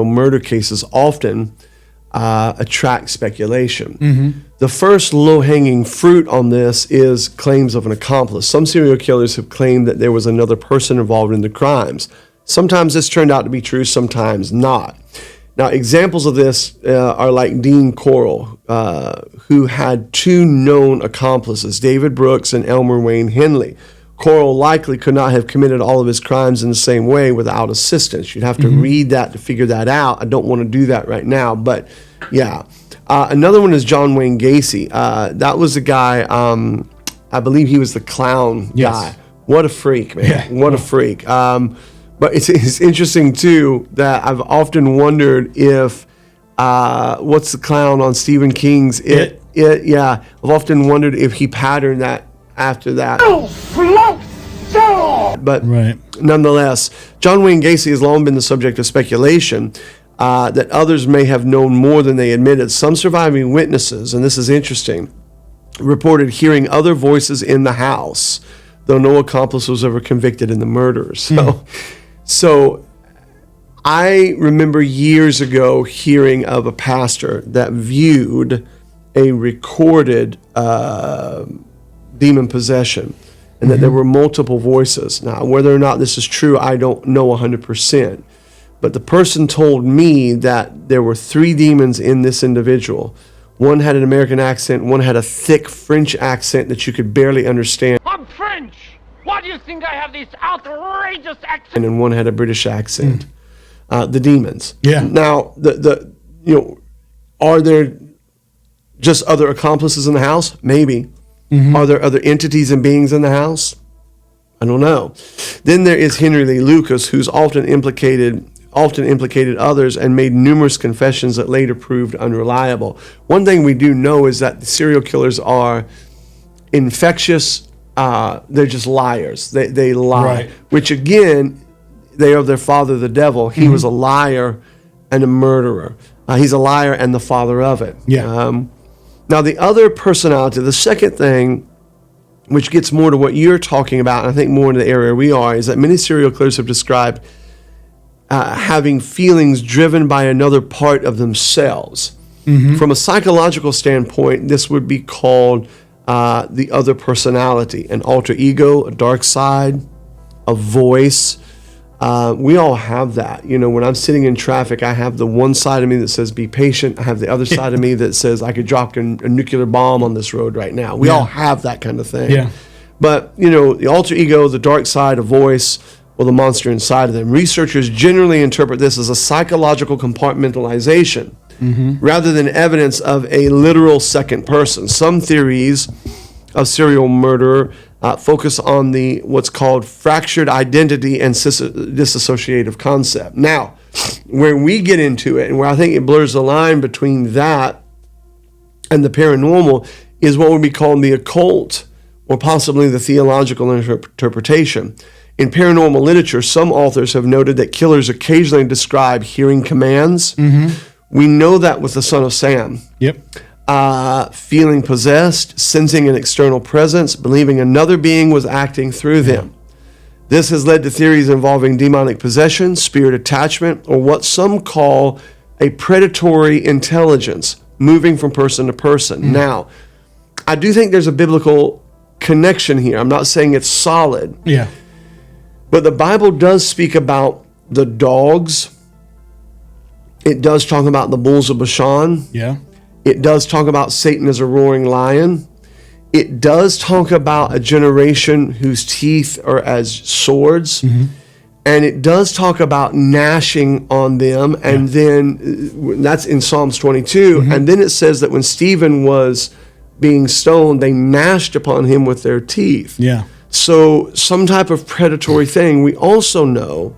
D: murder cases often attract speculation. Mm-hmm. The first low-hanging fruit on this is claims of an accomplice. Some serial killers have claimed that there was another person involved in the crimes. Sometimes this turned out to be true, sometimes not. Now, examples of this are like Dean Corll, who had two known accomplices, David Brooks and Elmer Wayne Henley. Corll likely could not have committed all of his crimes in the same way without assistance. You'd have to read that to figure that out. I don't want to do that right now, but yeah. Another one is John Wayne Gacy. That was the guy, I believe he was the clown guy. What a freak, man. Yeah. What a freak. But it's interesting, too, that I've often wondered if, what's the clown on Stephen King's It? Yeah. I've often wondered if he patterned that after that. But nonetheless, John Wayne Gacy has long been the subject of speculation that others may have known more than they admitted. Some surviving witnesses, and this is interesting, reported hearing other voices in the house, though no accomplice was ever convicted in the murders. So I remember years ago hearing of a pastor that viewed a recorded demon possession, and that there were multiple voices. Now, whether or not this is true, I don't know 100%. But the person told me that there were three demons in this individual. One had an American accent, one had a thick French accent that you could barely understand.
F: I'm French! Why do you think I have this outrageous accent?
D: And then one had a British accent. The demons.
E: Yeah.
D: Now, are there just other accomplices in the house? Maybe. Are there other entities and beings in the house? I don't know. Then there is Henry Lee Lucas, who's often implicated others and made numerous confessions that later proved unreliable. One thing we do know is that the serial killers are infectious. They're just liars. They lie, which again, they are their father, the devil. He was a liar and a murderer. He's a liar and the father of it.
E: Yeah.
D: Now, the other personality, the second thing, which gets more to what you're talking about, and I think more into the area we are, is that many serial killers have described having feelings driven by another part of themselves. From a psychological standpoint, this would be called the other personality, an alter ego, a dark side, a voice. We all have that. You know, when I'm sitting in traffic, I have the one side of me that says, be patient. I have the other side of me that says, I could drop a nuclear bomb on this road right now. We all have that kind of thing.
E: Yeah.
D: But, you know, the alter ego, the dark side, a voice, or the monster inside of them. Researchers generally interpret this as a psychological compartmentalization. rather than evidence of a literal second person. Some theories of serial murder focus on the what's called fractured identity and dissociative concept. Now, where we get into it, and where I think it blurs the line between that and the paranormal, is what would be called the occult, or possibly the theological interpretation. In paranormal literature, some authors have noted that killers occasionally describe hearing commands. We know that with the Son of Sam. Feeling possessed, sensing an external presence, believing another being was acting through them. This has led to theories involving demonic possession, spirit attachment, or what some call a predatory intelligence moving from person to person. Now, I do think there's a biblical connection here. I'm not saying it's solid. But the Bible does speak about the dogs. It does talk about the bulls of Bashan. It does talk about Satan as a roaring lion. It does talk about a generation whose teeth are as swords. And it does talk about gnashing on them. And then that's in Psalms 22. And then it says that when Stephen was being stoned, they gnashed upon him with their teeth. So some type of predatory thing. We also know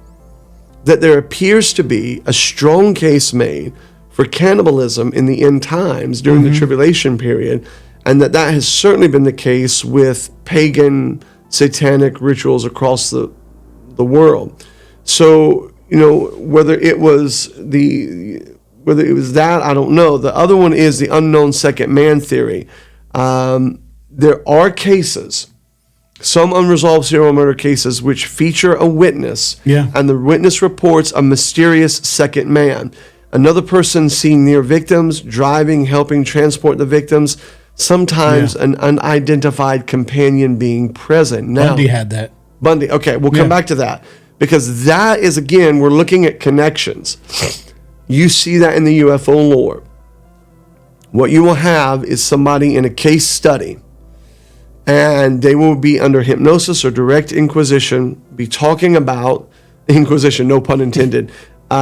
D: that there appears to be a strong case made for cannibalism in the end times during the tribulation period, and that has certainly been the case with pagan satanic rituals across the world. So, you know, whether it was that, I don't know. The other one is the unknown second man theory. There are cases, some unresolved serial murder cases, which feature a witness, and the witness reports a mysterious second man. Another person seen near victims, driving, helping transport the victims, sometimes an unidentified companion being present. Now,
E: Bundy had that.
D: Bundy, okay, we'll come back to that. Because that is, again, we're looking at connections. You see that in the UFO lore. What you will have is somebody in a case study, and they will be under hypnosis or direct inquisition, be talking about inquisition, no pun intended,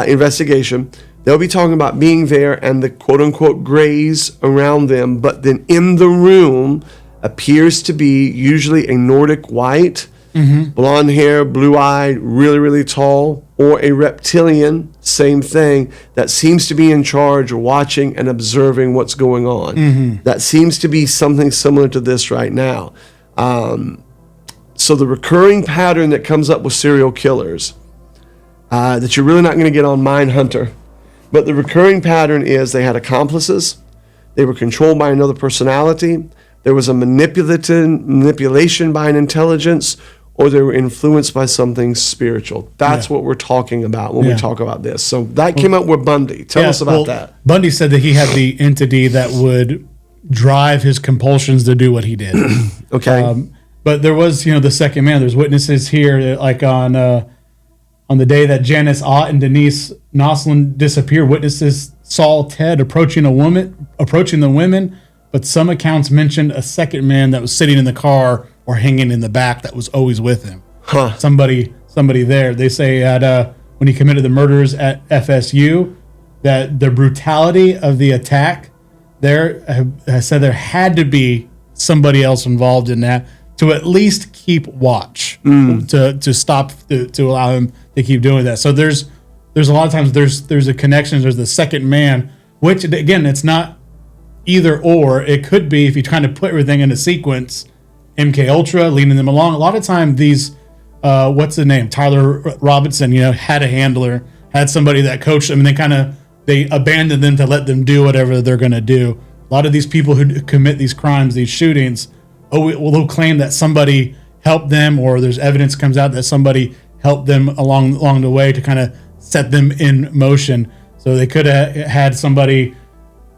D: investigation. They'll be talking about being there and the quote-unquote grays around them, but then in the room appears to be usually a Nordic white, blonde hair, blue-eyed, really, really tall, or a reptilian, same thing, that seems to be in charge, watching and observing what's going on. That seems to be something similar to this right now. So the recurring pattern that comes up with serial killers, that you're really not going to get on Mindhunter, but the recurring pattern is they had accomplices, they were controlled by another personality, there was a manipulation by an intelligence, or they were influenced by something spiritual. That's what we're talking about when we talk about this. So that came up with Bundy. Tell us about that.
E: Bundy said that he had the entity that would drive his compulsions to do what he did. But there was, the second man. There's witnesses here, like on the day that Janice Ott and Denise Noslin disappeared. Witnesses saw Ted approaching the women, but some accounts mentioned a second man that was sitting in the car or hanging in the back that was always with him. Somebody there. They say that when he committed the murders at FSU, that the brutality of the attack there, said there had to be somebody else involved in that to at least keep watch, to stop, to allow him to keep doing that. So there's a lot of times there's a connection. There's the second man, which again, it's not either or. It could be, if you kind of put everything in a sequence, MK Ultra leading them along. A lot of time these, what's the name? Tyler Robinson, had a handler, had somebody that coached them, and they abandoned them to let them do whatever they're going to do. A lot of these people who commit these crimes, these shootings, they'll claim that somebody helped them, or there's evidence comes out that somebody helped them along the way to kind of set them in motion. So they could have had somebody,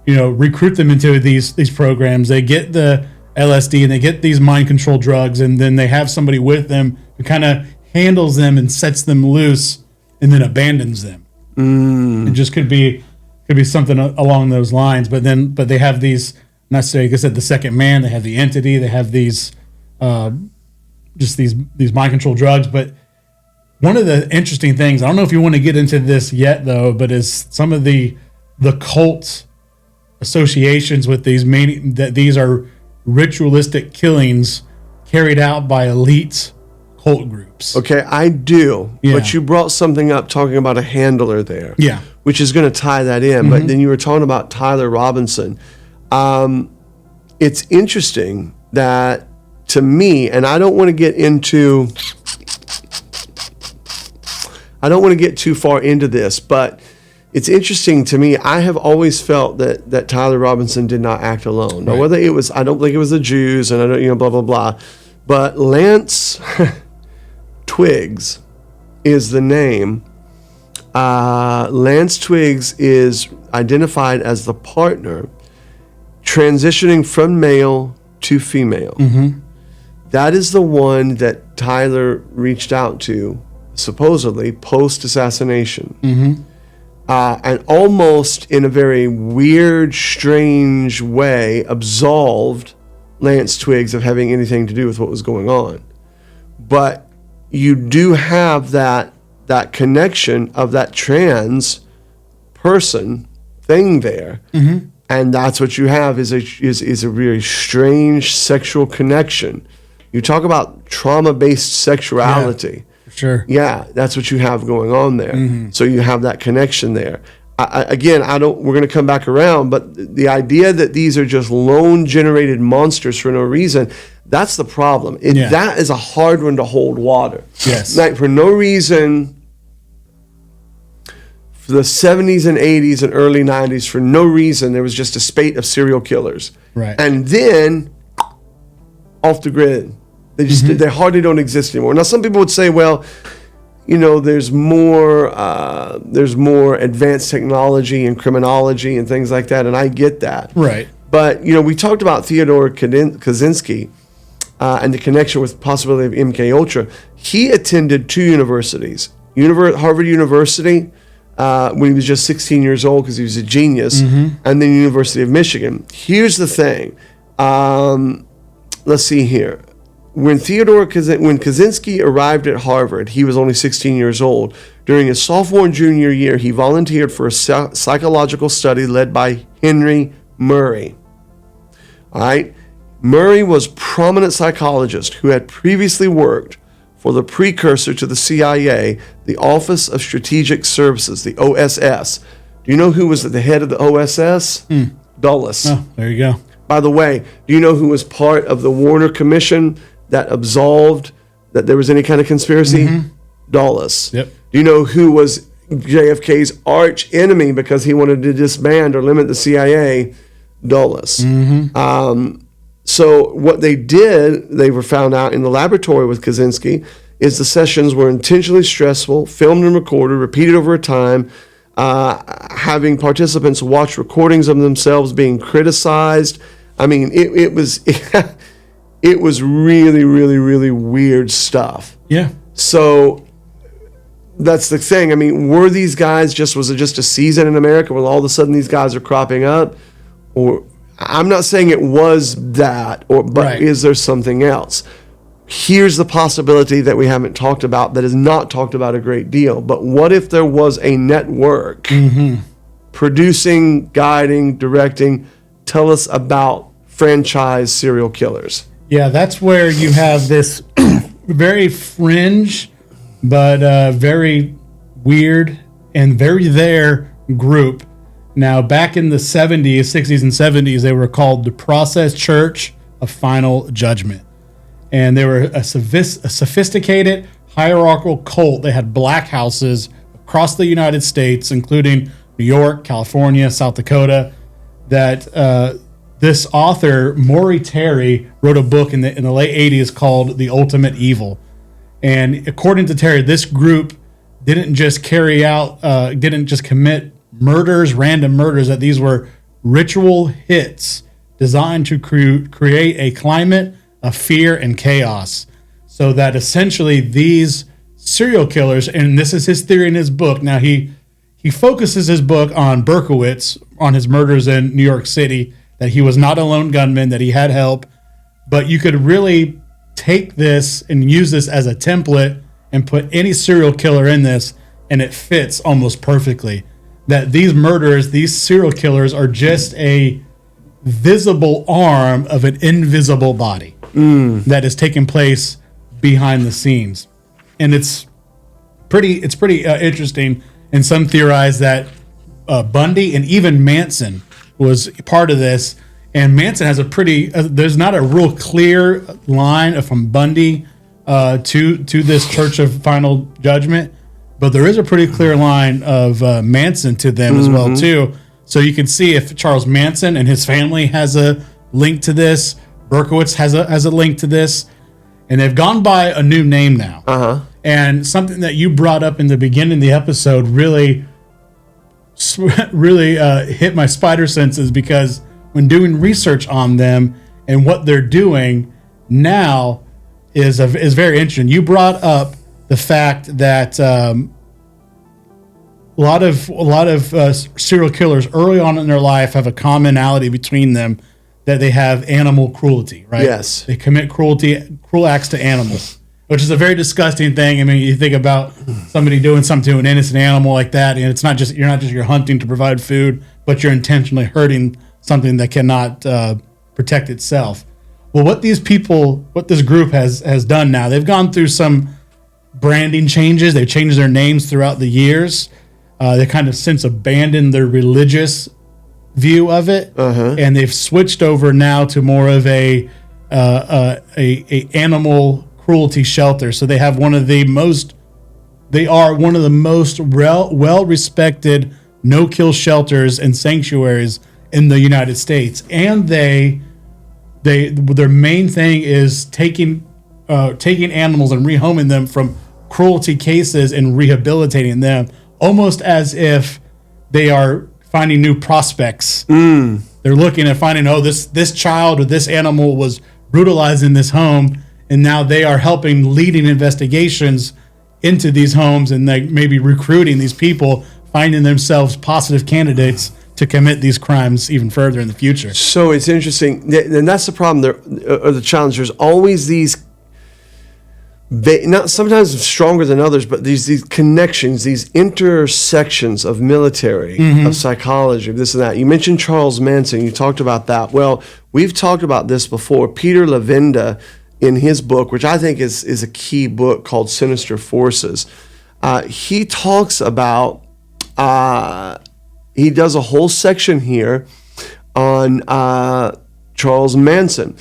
E: recruit them into these programs. They get the LSD and they get these mind control drugs, and then they have somebody with them who kind of handles them and sets them loose and then abandons them. It just could be something along those lines. But they have these, not say, like I said, the second man. They have the entity. They have these just these mind control drugs. But one of the interesting things, I don't know if you want to get into this yet though, but is some of the the cult associations with these, meaning that these are ritualistic killings carried out by elite cult groups.
D: Okay, I do.
E: Yeah.
D: But you brought something up talking about a handler there.
E: Yeah.
D: Which is going to tie that in. But then you were talking about Tyler Robinson. It's interesting that, to me, and I don't want to get too far into this, but it's interesting to me. I have always felt that Tyler Robinson did not act alone. Now,
E: Right.
D: whether it was, I don't think it was the Jews, and I don't, blah, blah, blah. But Lance Twiggs is the name. Lance Twiggs is identified as the partner transitioning from male to female. That is the one that Tyler reached out to, supposedly, post-assassination. And almost in a very weird, strange way, absolved Lance Twiggs of having anything to do with what was going on. But you do have that connection of that trans person thing there. And that's what you have is a very strange sexual connection. You talk about trauma-based sexuality.
E: Sure.
D: Yeah, that's what you have going on there. So you have that connection there. We're going to come back around, but the idea that these are just lone-generated monsters for no reason, that's the problem. That is a hard one to hold water.
E: Yes.
D: Like, for no reason, for the 70s and 80s and early 90s, for no reason, there was just a spate of serial killers.
E: Right.
D: And then, off the grid. They hardly don't exist anymore. Now, some people would say, well, there's more advanced technology and criminology and things like that, and I get that.
E: Right.
D: But, we talked about Theodore Kaczynski and the connection with possibility of ENK Ultra. He attended two universities, Harvard University when he was just 16 years old because he was a genius, and then University of Michigan. Here's the thing. Let's see here. When Kaczynski arrived at Harvard, he was only 16 years old. During his sophomore and junior year, he volunteered for a psychological study led by Henry Murray. All right? Murray was a prominent psychologist who had previously worked for the precursor to the CIA, the Office of Strategic Services, the OSS. Do you know who was at the head of the OSS? Dulles.
E: Oh, there you go.
D: By the way, do you know who was part of the Warner Commission that absolved that there was any kind of conspiracy? Dulles.
E: Yep.
D: Do you know who was JFK's arch enemy because he wanted to disband or limit the CIA? Dulles. So what they did, they were found out in the laboratory with Kaczynski, is the sessions were intentionally stressful, filmed and recorded, repeated over time, having participants watch recordings of themselves being criticized. I mean, it was it was really, really, really weird stuff.
E: Yeah.
D: So that's the thing. I mean, were these guys was it just a season in America where all of a sudden these guys are cropping up? Or I'm not saying it was that, but
E: Right.
D: Is there something else? Here's the possibility that we haven't talked about, that is not talked about a great deal. But what if there was a network producing, guiding, directing? Tell us about franchise serial killers.
E: Yeah, that's where you have this very fringe, but very weird and very there group. Now, back in the 70s, 60s, and 70s, they were called the Process Church of Final Judgment. And they were a sophisticated hierarchical cult. They had black houses across the United States, including New York, California, South Dakota, that this author, Maury Terry, wrote a book in the late 80s called The Ultimate Evil. And according to Terry, this group didn't just commit murders, random murders, that these were ritual hits designed to create a climate of fear and chaos. So that essentially these serial killers, and this is his theory in his book. Now he focuses his book on Berkowitz, on his murders in New York City, that he was not a lone gunman, that he had help. But you could really take this and use this as a template and put any serial killer in this, and it fits almost perfectly. that these murderers, these serial killers, are just a visible arm of an invisible body that is taking place behind the scenes. And it's pretty interesting. And some theorize that Bundy and even Manson was part of this. And Manson has a pretty there's not a real clear line from Bundy to this Church of Final Judgment, but there is a pretty clear line of Manson to them as well too. So you can see if Charles Manson and his family has a link to this, Berkowitz has a link to this, and they've gone by a new name now. And something that you brought up in the beginning of the episode really hit my spider senses, because when doing research on them and what they're doing now is very interesting. You brought up the fact that a lot of serial killers early on in their life have a commonality between them, that they have animal cruelty, right?
D: Yes.
E: They commit cruel acts to animals, which is a very disgusting thing. I mean, you think about somebody doing something to an innocent animal like that, and you're not just hunting to provide food, but you're intentionally hurting something that cannot protect itself. Well, what this group has done now, they've gone through some branding changes. They've changed their names throughout the years. They kind of since abandoned their religious view of it, and they've switched over now to more of a animal cruelty shelter. So they have one of the most well-respected no-kill shelters and sanctuaries in the United States, and their main thing is taking animals and rehoming them from cruelty cases and rehabilitating them, almost as if they are finding new prospects. They're looking at finding, this child or this animal was brutalized in this home, and now they are leading investigations into these homes, and they maybe recruiting these people, finding themselves positive candidates to commit these crimes even further in the future.
D: So it's interesting, and that's the problem, or the challenge. There's always these, not sometimes stronger than others, but these connections, these intersections of military, of psychology, of this and that. You mentioned Charles Manson. You talked about that. Well, we've talked about this before. Peter Levenda, in his book, which I think is a key book, called Sinister Forces, he talks about. He does a whole section here on Charles Manson.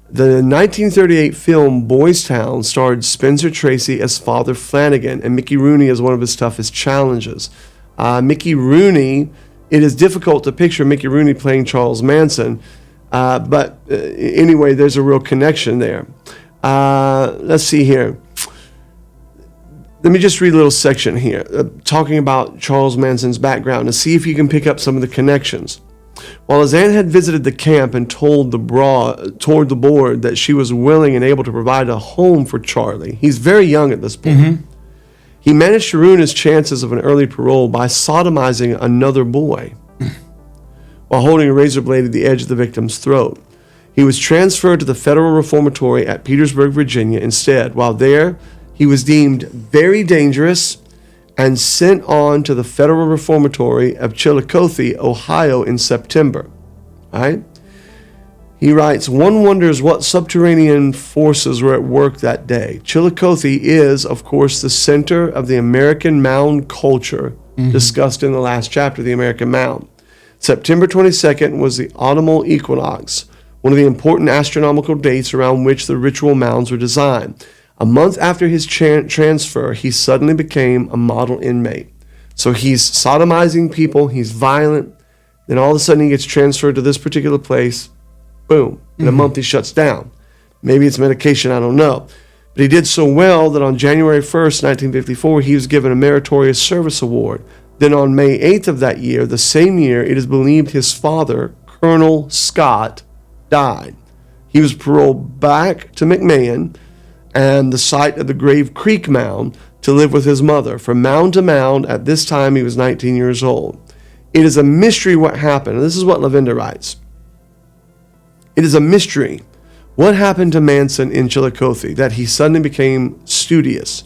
D: The 1938 film Boys Town starred Spencer Tracy as Father Flanagan and Mickey Rooney as one of his toughest challenges. Mickey Rooney, it is difficult to picture Mickey Rooney playing Charles Manson, but anyway, there's a real connection there. Let's see here. Let me just read a little section here, talking about Charles Manson's background, to see if you can pick up some of the connections. While his aunt had visited the camp and told the board that she was willing and able to provide a home for Charlie, he's very young at this point. He managed to ruin his chances of an early parole by sodomizing another boy while holding a razor blade at the edge of the victim's throat. He was transferred to the Federal Reformatory at Petersburg, Virginia instead. While there, he was deemed very dangerous and sent on to the Federal Reformatory of Chillicothe, Ohio in September. All right? He writes, one wonders what subterranean forces were at work that day. Chillicothe is, of course, the center of the American Mound culture discussed in the last chapter, the American Mound. September 22nd was the autumnal equinox, one of the important astronomical dates around which the ritual mounds were designed. A month after his transfer, he suddenly became a model inmate. So he's sodomizing people, he's violent, then all of a sudden he gets transferred to this particular place. Boom. In a month he shuts down. Maybe it's medication, I don't know. But he did so well that on January 1st, 1954, he was given a Meritorious Service Award. Then on May 8th of that year, the same year, it is believed his father, Colonel Scott, died. He was paroled back to McMahon and the site of the Grave Creek Mound to live with his mother. From mound to mound, at this time he was 19 years old. It is a mystery what happened. And this is what Levenda writes. It is a mystery what happened to Manson in Chillicothe, that he suddenly became studious.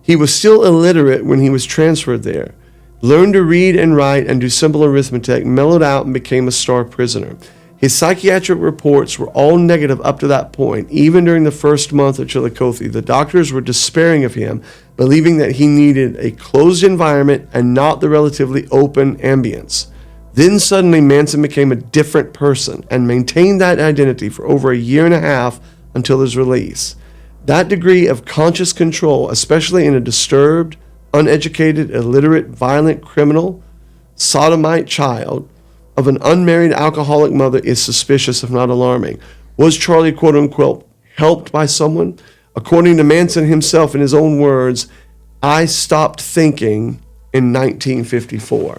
D: He was still illiterate when he was transferred there. learned to read and write and do simple arithmetic, mellowed out, and became a star prisoner. His psychiatric reports were all negative up to that point. Even during the first month of Chillicothe, the doctors were despairing of him, believing that he needed a closed environment and not the relatively open ambience. Then suddenly Manson became a different person and maintained that identity for over a year and a half until his release. That degree of conscious control, especially in a disturbed, uneducated, illiterate, violent criminal, sodomite child of an unmarried alcoholic mother, is suspicious, if not alarming. Was Charlie, quote unquote, helped by someone? According to Manson himself, in his own words, I stopped thinking in 1954.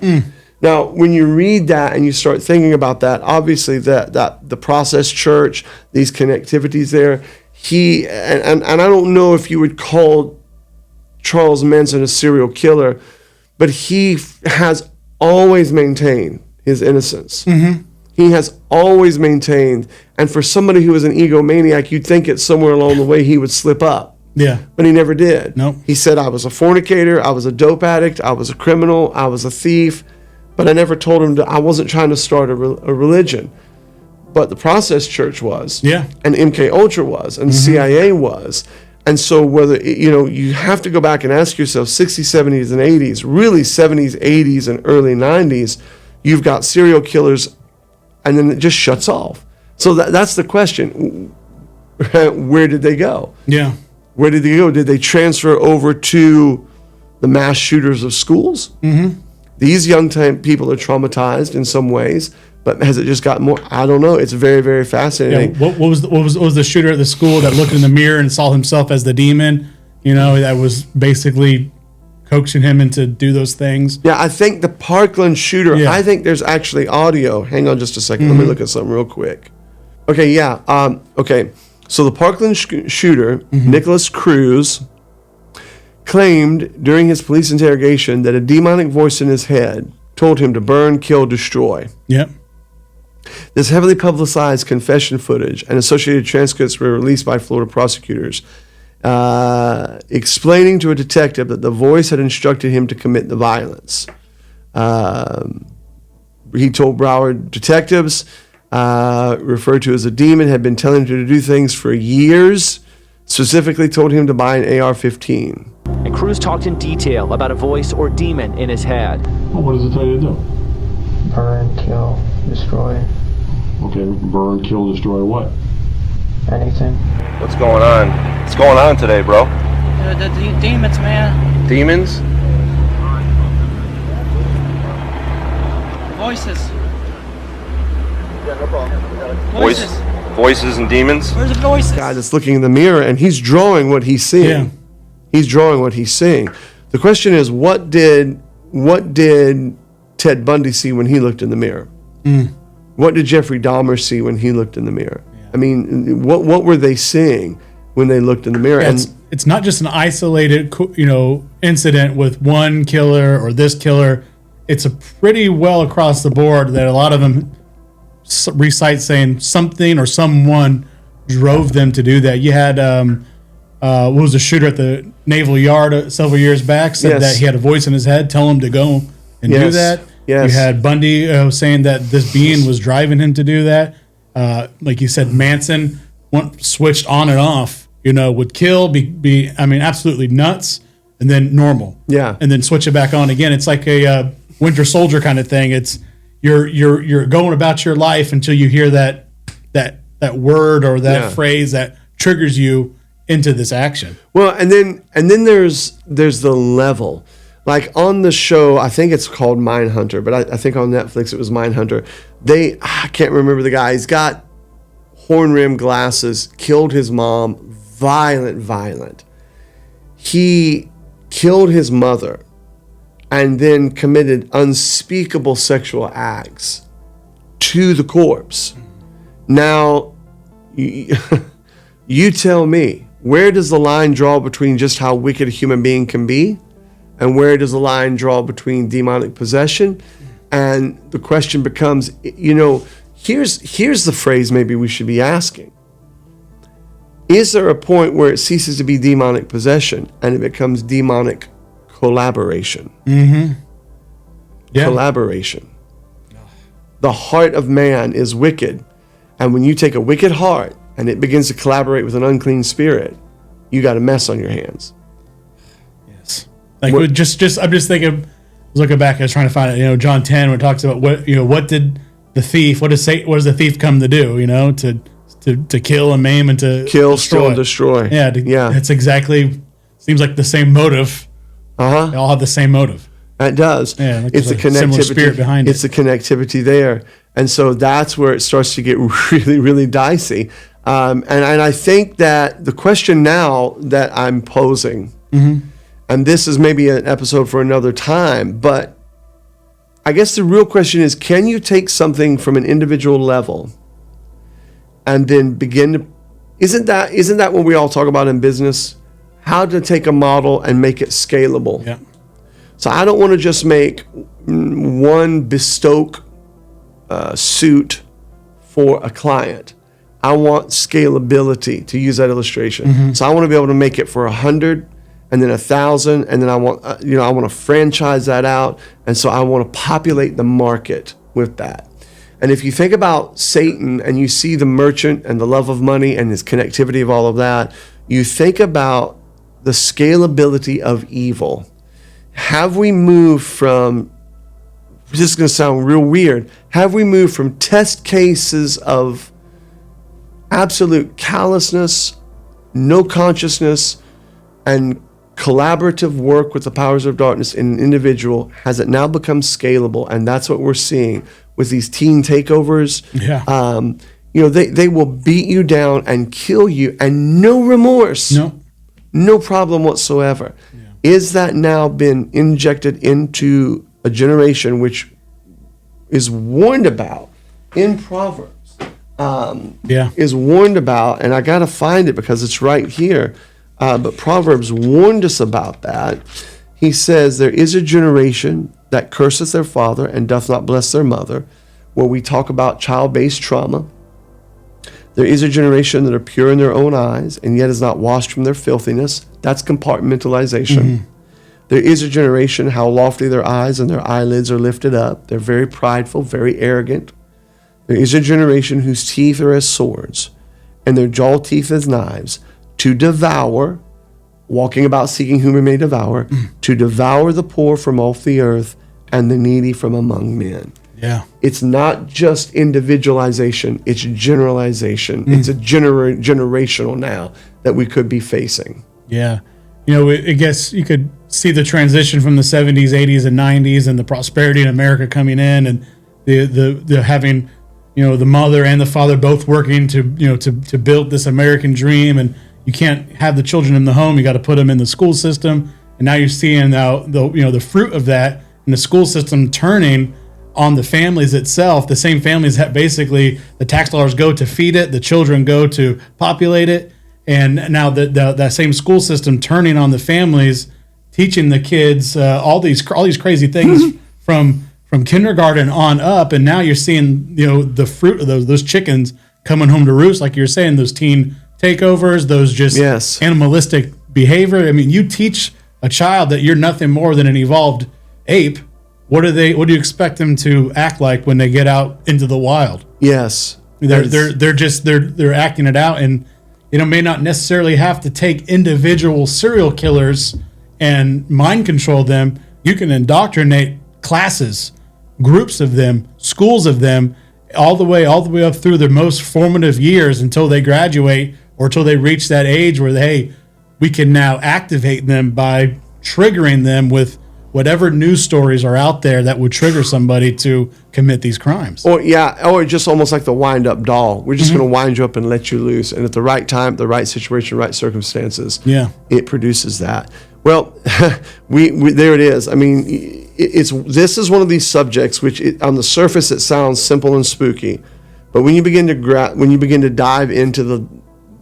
D: Now, when you read that and you start thinking about that, obviously that the Process Church, these connectivities there, he and I don't know if you would call Charles Manson a serial killer, but he has always maintained his innocence. He has always maintained, and for somebody who is an egomaniac, you'd think it's somewhere along the way he would slip up.
E: Yeah.
D: But he never did.
E: Nope.
D: He said, I was a fornicator, I was a dope addict, I was a criminal, I was a thief, but I never told him that I wasn't trying to start a religion. But the Process Church was.
E: Yeah.
D: And MK Ultra was, and CIA was. And so whether, you have to go back and ask yourself, 60s, 70s, and 80s, really 70s, 80s, and early 90s, you've got serial killers, and then it just shuts off. So that's the question. Where did they go?
E: Yeah.
D: Where did they go? Did they transfer over to the mass shooters of schools? These young people are traumatized in some ways, but has it just gotten more? I don't know. It's very, very fascinating.
E: Yeah, what was the shooter at the school that looked in the mirror and saw himself as the demon? That was basically coaxing him into do those things.
D: Yeah, I think the Parkland shooter.
E: Yeah.
D: I think there's actually audio. Hang on just a second. Let me look at something real quick. Okay. Yeah. Okay. So the Parkland shooter, Nicholas Cruz, claimed during his police interrogation that a demonic voice in his head told him to burn, kill, destroy.
E: Yep.
D: This heavily publicized confession footage and associated transcripts were released by Florida prosecutors, explaining to a detective that the voice had instructed him to commit the violence. He told Broward detectives, referred to as a demon, had been telling him to do things for years, specifically told him to buy an AR-15.
G: And Cruz talked in detail about a voice or demon in his head.
H: Well, what does it tell you to do?
B: Burn, kill, destroy,
H: Okay, burn, kill, destroy what?
B: anything.
I: What's going on? What's going on today, bro?
J: The demons, man.
I: Demons?
J: Voices.
I: Yeah, no problem. Voices and demons?
J: Where's the voices?
D: Guy that's looking in the mirror and he's drawing what he's seeing.
E: Yeah.
D: He's drawing what he's seeing. The question is, what did Ted Bundy see when he looked in the mirror? What did Jeffrey Dahmer see when he looked in the mirror? I mean, what were they seeing when they looked in the mirror?
E: Yeah, it's not just an isolated, incident with one killer or this killer. It's a pretty well across the board that a lot of them recite saying something or someone drove them to do that. You had what was the shooter at the Naval Yard several years back said that he had a voice in his head telling him to go and do that.
D: Yes.
E: You had Bundy saying that this being was driving him to do that. Like you said, Manson switched on and off. Would kill, be absolutely nuts, and then normal.
D: Yeah.
E: And then switch it back on again. It's like a Winter Soldier kind of thing. It's you're going about your life until you hear that word or that phrase that triggers you into this action. Well,
D: and then there's the level. Like on the show, I think it's called Mindhunter, but I think on Netflix it was Mindhunter. I can't remember the guy. He's got horn-rimmed glasses, killed his mom, violent. He killed his mother and then committed unspeakable sexual acts to the corpse. Now, you tell me, where does the line draw between just how wicked a human being can be? And where does the line draw between demonic possession? And the question becomes, here's the phrase maybe we should be asking. Is there a point where it ceases to be demonic possession and it becomes demonic collaboration? collaboration. The heart of man is wicked. And when you take a wicked heart and it begins to collaborate with an unclean spirit, you got a mess on your hands.
E: Yes. Like I'm just thinking, looking back, I was trying to find it, John 10, when it talks about what did the thief, what does the thief come to do, to kill and maim and to
D: kill, steal, and destroy.
E: Yeah. It's exactly, seems like the same motive. They all have the same motive.
D: It does.
E: Yeah, like
D: it's the connectivity
E: spirit behind it.
D: It's the connectivity there. And so that's where it starts to get really, really dicey. And I think that the question now that I'm posing, and this is maybe an episode for another time, but I guess the real question is, can you take something from an individual level and then begin to, isn't that what we all talk about in business? How to take a model and make it scalable.
E: Yeah.
D: So I don't want to just make one bespoke suit for a client. I want scalability, to use that illustration. So I want to be able to make it for 100 and then 1,000, and then I want I want to franchise that out, and so I want to populate the market with that. And if you think about Satan and you see the merchant and the love of money and his connectivity of all of that, you think about the scalability of evil. Have we moved from, this is going to sound real weird, have we moved from test cases of absolute callousness, no consciousness, and collaborative work with the powers of darkness in an individual, has it now become scalable? And that's what we're seeing with these teen takeovers.
E: Yeah.
D: They will beat you down and kill you, and no remorse. No problem whatsoever. Yeah. Is that now been injected into a generation which is warned about in Proverbs? Is warned about, and I got to find it because it's right here. But Proverbs warned us about that. He says, there is a generation that curseth their father and doth not bless their mother, where we talk about child-based trauma. There is a generation that are pure in their own eyes and yet is not washed from their filthiness. That's compartmentalization. There is a generation how lofty their eyes and their eyelids are lifted up. They're very prideful, very arrogant. There is a generation whose teeth are as swords and their jaw teeth as knives, to devour, walking about seeking whom we may devour, to devour the poor from off the earth and the needy from among men.
E: Yeah.
D: It's not just individualization, it's generalization. It's a generational now that we could be facing.
E: Yeah. I guess you could see the transition from the 70s, 80s, and 90s and the prosperity in America coming in, and the having, the mother and the father both working to build this American dream. And you can't have the children in the home, you got to put them in the school system. And now you're seeing the fruit of that, and the school system turning on the families itself, the same families that basically the tax dollars go to feed it, the children go to populate it. And now that same school system turning on the families, teaching the kids all these crazy things from kindergarten on up. And now you're seeing the fruit of those chickens coming home to roost, like you're saying, those teen takeovers, those just animalistic behavior. I mean, you teach a child that you're nothing more than an evolved ape. What do you expect them to act like when they get out into the wild?
D: Yes,
E: they're acting it out, and may not necessarily have to take individual serial killers and mind control them. You can indoctrinate classes, groups of them, schools of them, all the way up through their most formative years until they graduate or until they reach that age where we can now activate them by triggering them with whatever news stories are out there that would trigger somebody to commit these crimes.
D: Or just almost like the wind-up doll. We're just going to wind you up and let you loose. And at the right time, the right situation, right circumstances, it produces that. Well, we there it is. I mean, this is one of these subjects which, on the surface, it sounds simple and spooky, but when you begin to dive into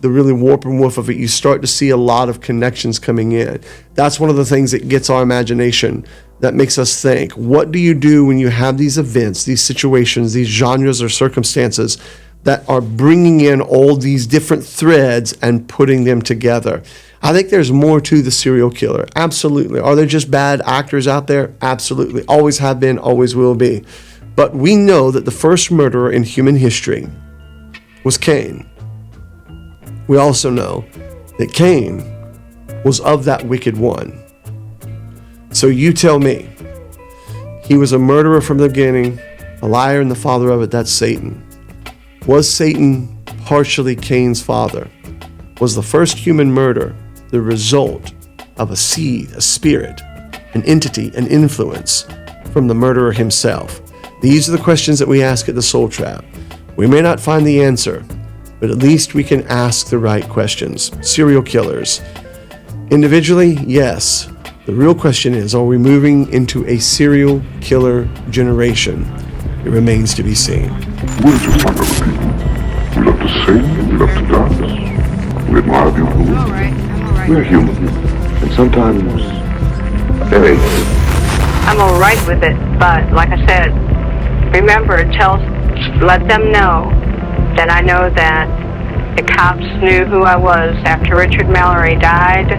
D: the really warp and woof of it, you start to see a lot of connections coming in. That's one of the things that gets our imagination, that makes us think. What do you do when you have these events, these situations, these genres or circumstances that are bringing in all these different threads and putting them together. I think there's more to the serial killer. Absolutely. Are there just bad actors out there? Absolutely. Always have been, always will be. But we know that the first murderer in human history was Cain. We also know that Cain was of that wicked one. So you tell me, he was a murderer from the beginning, a liar and the father of it, that's Satan. Was Satan partially Cain's father? Was the first human murder the result of a seed, a spirit, an entity, an influence from the murderer himself? These are the questions that we ask at the Soul Trap. We may not find the answer, but at least we can ask the right questions. Serial killers. Individually, yes. The real question is, are we moving into a serial killer generation? It remains to be seen.
K: We're just like other people. We love to sing, we love to dance. We admire beautiful women.
C: I'm alright.
K: We're human. And sometimes, very.
C: I'm alright with it, but like I said, remember, let them know that I know that the cops knew who I was after Richard Mallory died.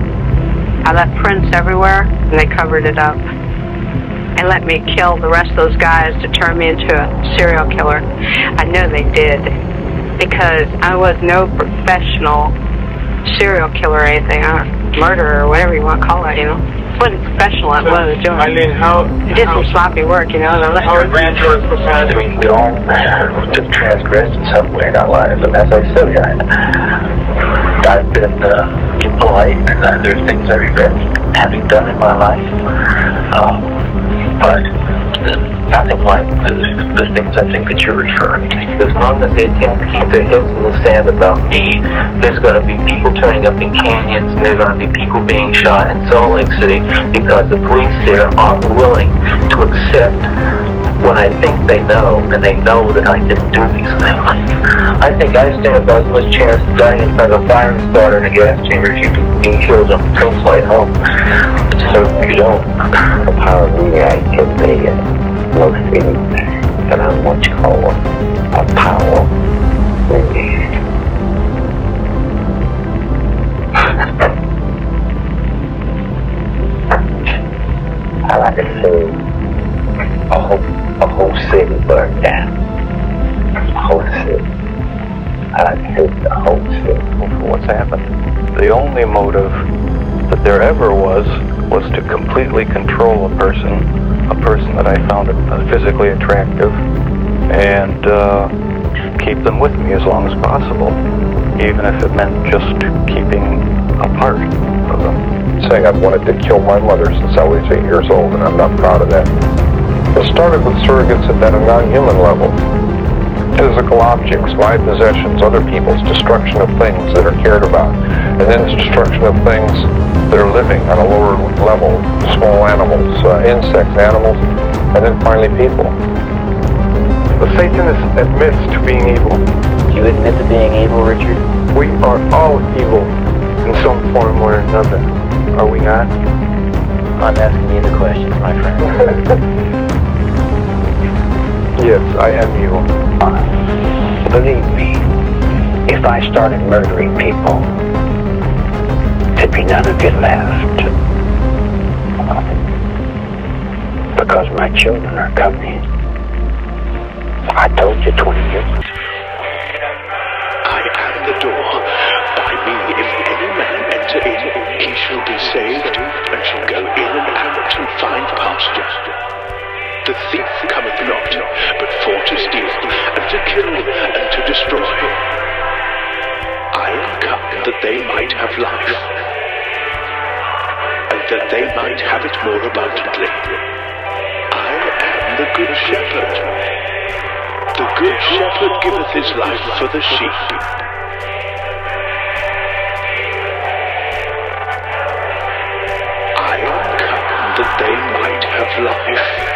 C: I left prints everywhere, and they covered it up. And let me kill the rest of those guys to turn me into a serial killer. I know they did, because I was no professional serial killer or anything, murderer or whatever you want to call it, you know. I wasn't professional at what I was doing. I did some sloppy work, you know.
B: Our grandchildren's profound. I mean, we all transgressed in some way in our lives, and as I said, I've been impolite, and there's things I regret having done in my life. But nothing like the things I think that you're referring to. As long as they attempt to keep their heads in the sand about me, there's going to be people turning up in canyons, and there's going to be people being shot in Salt Lake City because the police there aren't willing to accept what I think they know, and they know that I didn't do these things. I think I stand about as much chance of dying in front of a fire starter in a gas chamber as you do being killed on a train flight home. So you don't. The power of me, I can be most things that I'm what you call a power. I like to see a whole city burned down. A whole city. I like to see the whole city. For what's happened. The only motive that there ever was to completely control a person that I found physically attractive, and keep them with me as long as possible, even if it meant just keeping a part of them.
A: Saying I've wanted to kill my mother since I was 8 years old, and I'm not proud of that. It started with surrogates at a non-human level. Physical objects, my possessions, other people's, destruction of things that are cared about, and then it's destruction of things that are living on a lower level, small animals, insects, animals, and then finally people. The Satanist admits to being evil.
B: You admit to being evil, Richard?
A: We are all evil in some form or another, are we not?
B: I'm asking you the question, my friend.
A: Yes, I am evil.
B: Believe me, if I started murdering people, there'd be none of you left. Because my children are coming. I told you 20 years ago.
L: I am the door. By me, if any man enter in, he shall be saved, and shall go in and out and find pasture. The thief cometh not, but for to steal, and to kill, and to destroy. I am come that they might have life, and that they might have it more abundantly. I am the good shepherd. The good shepherd giveth his life for the sheep. I am come that they might have life,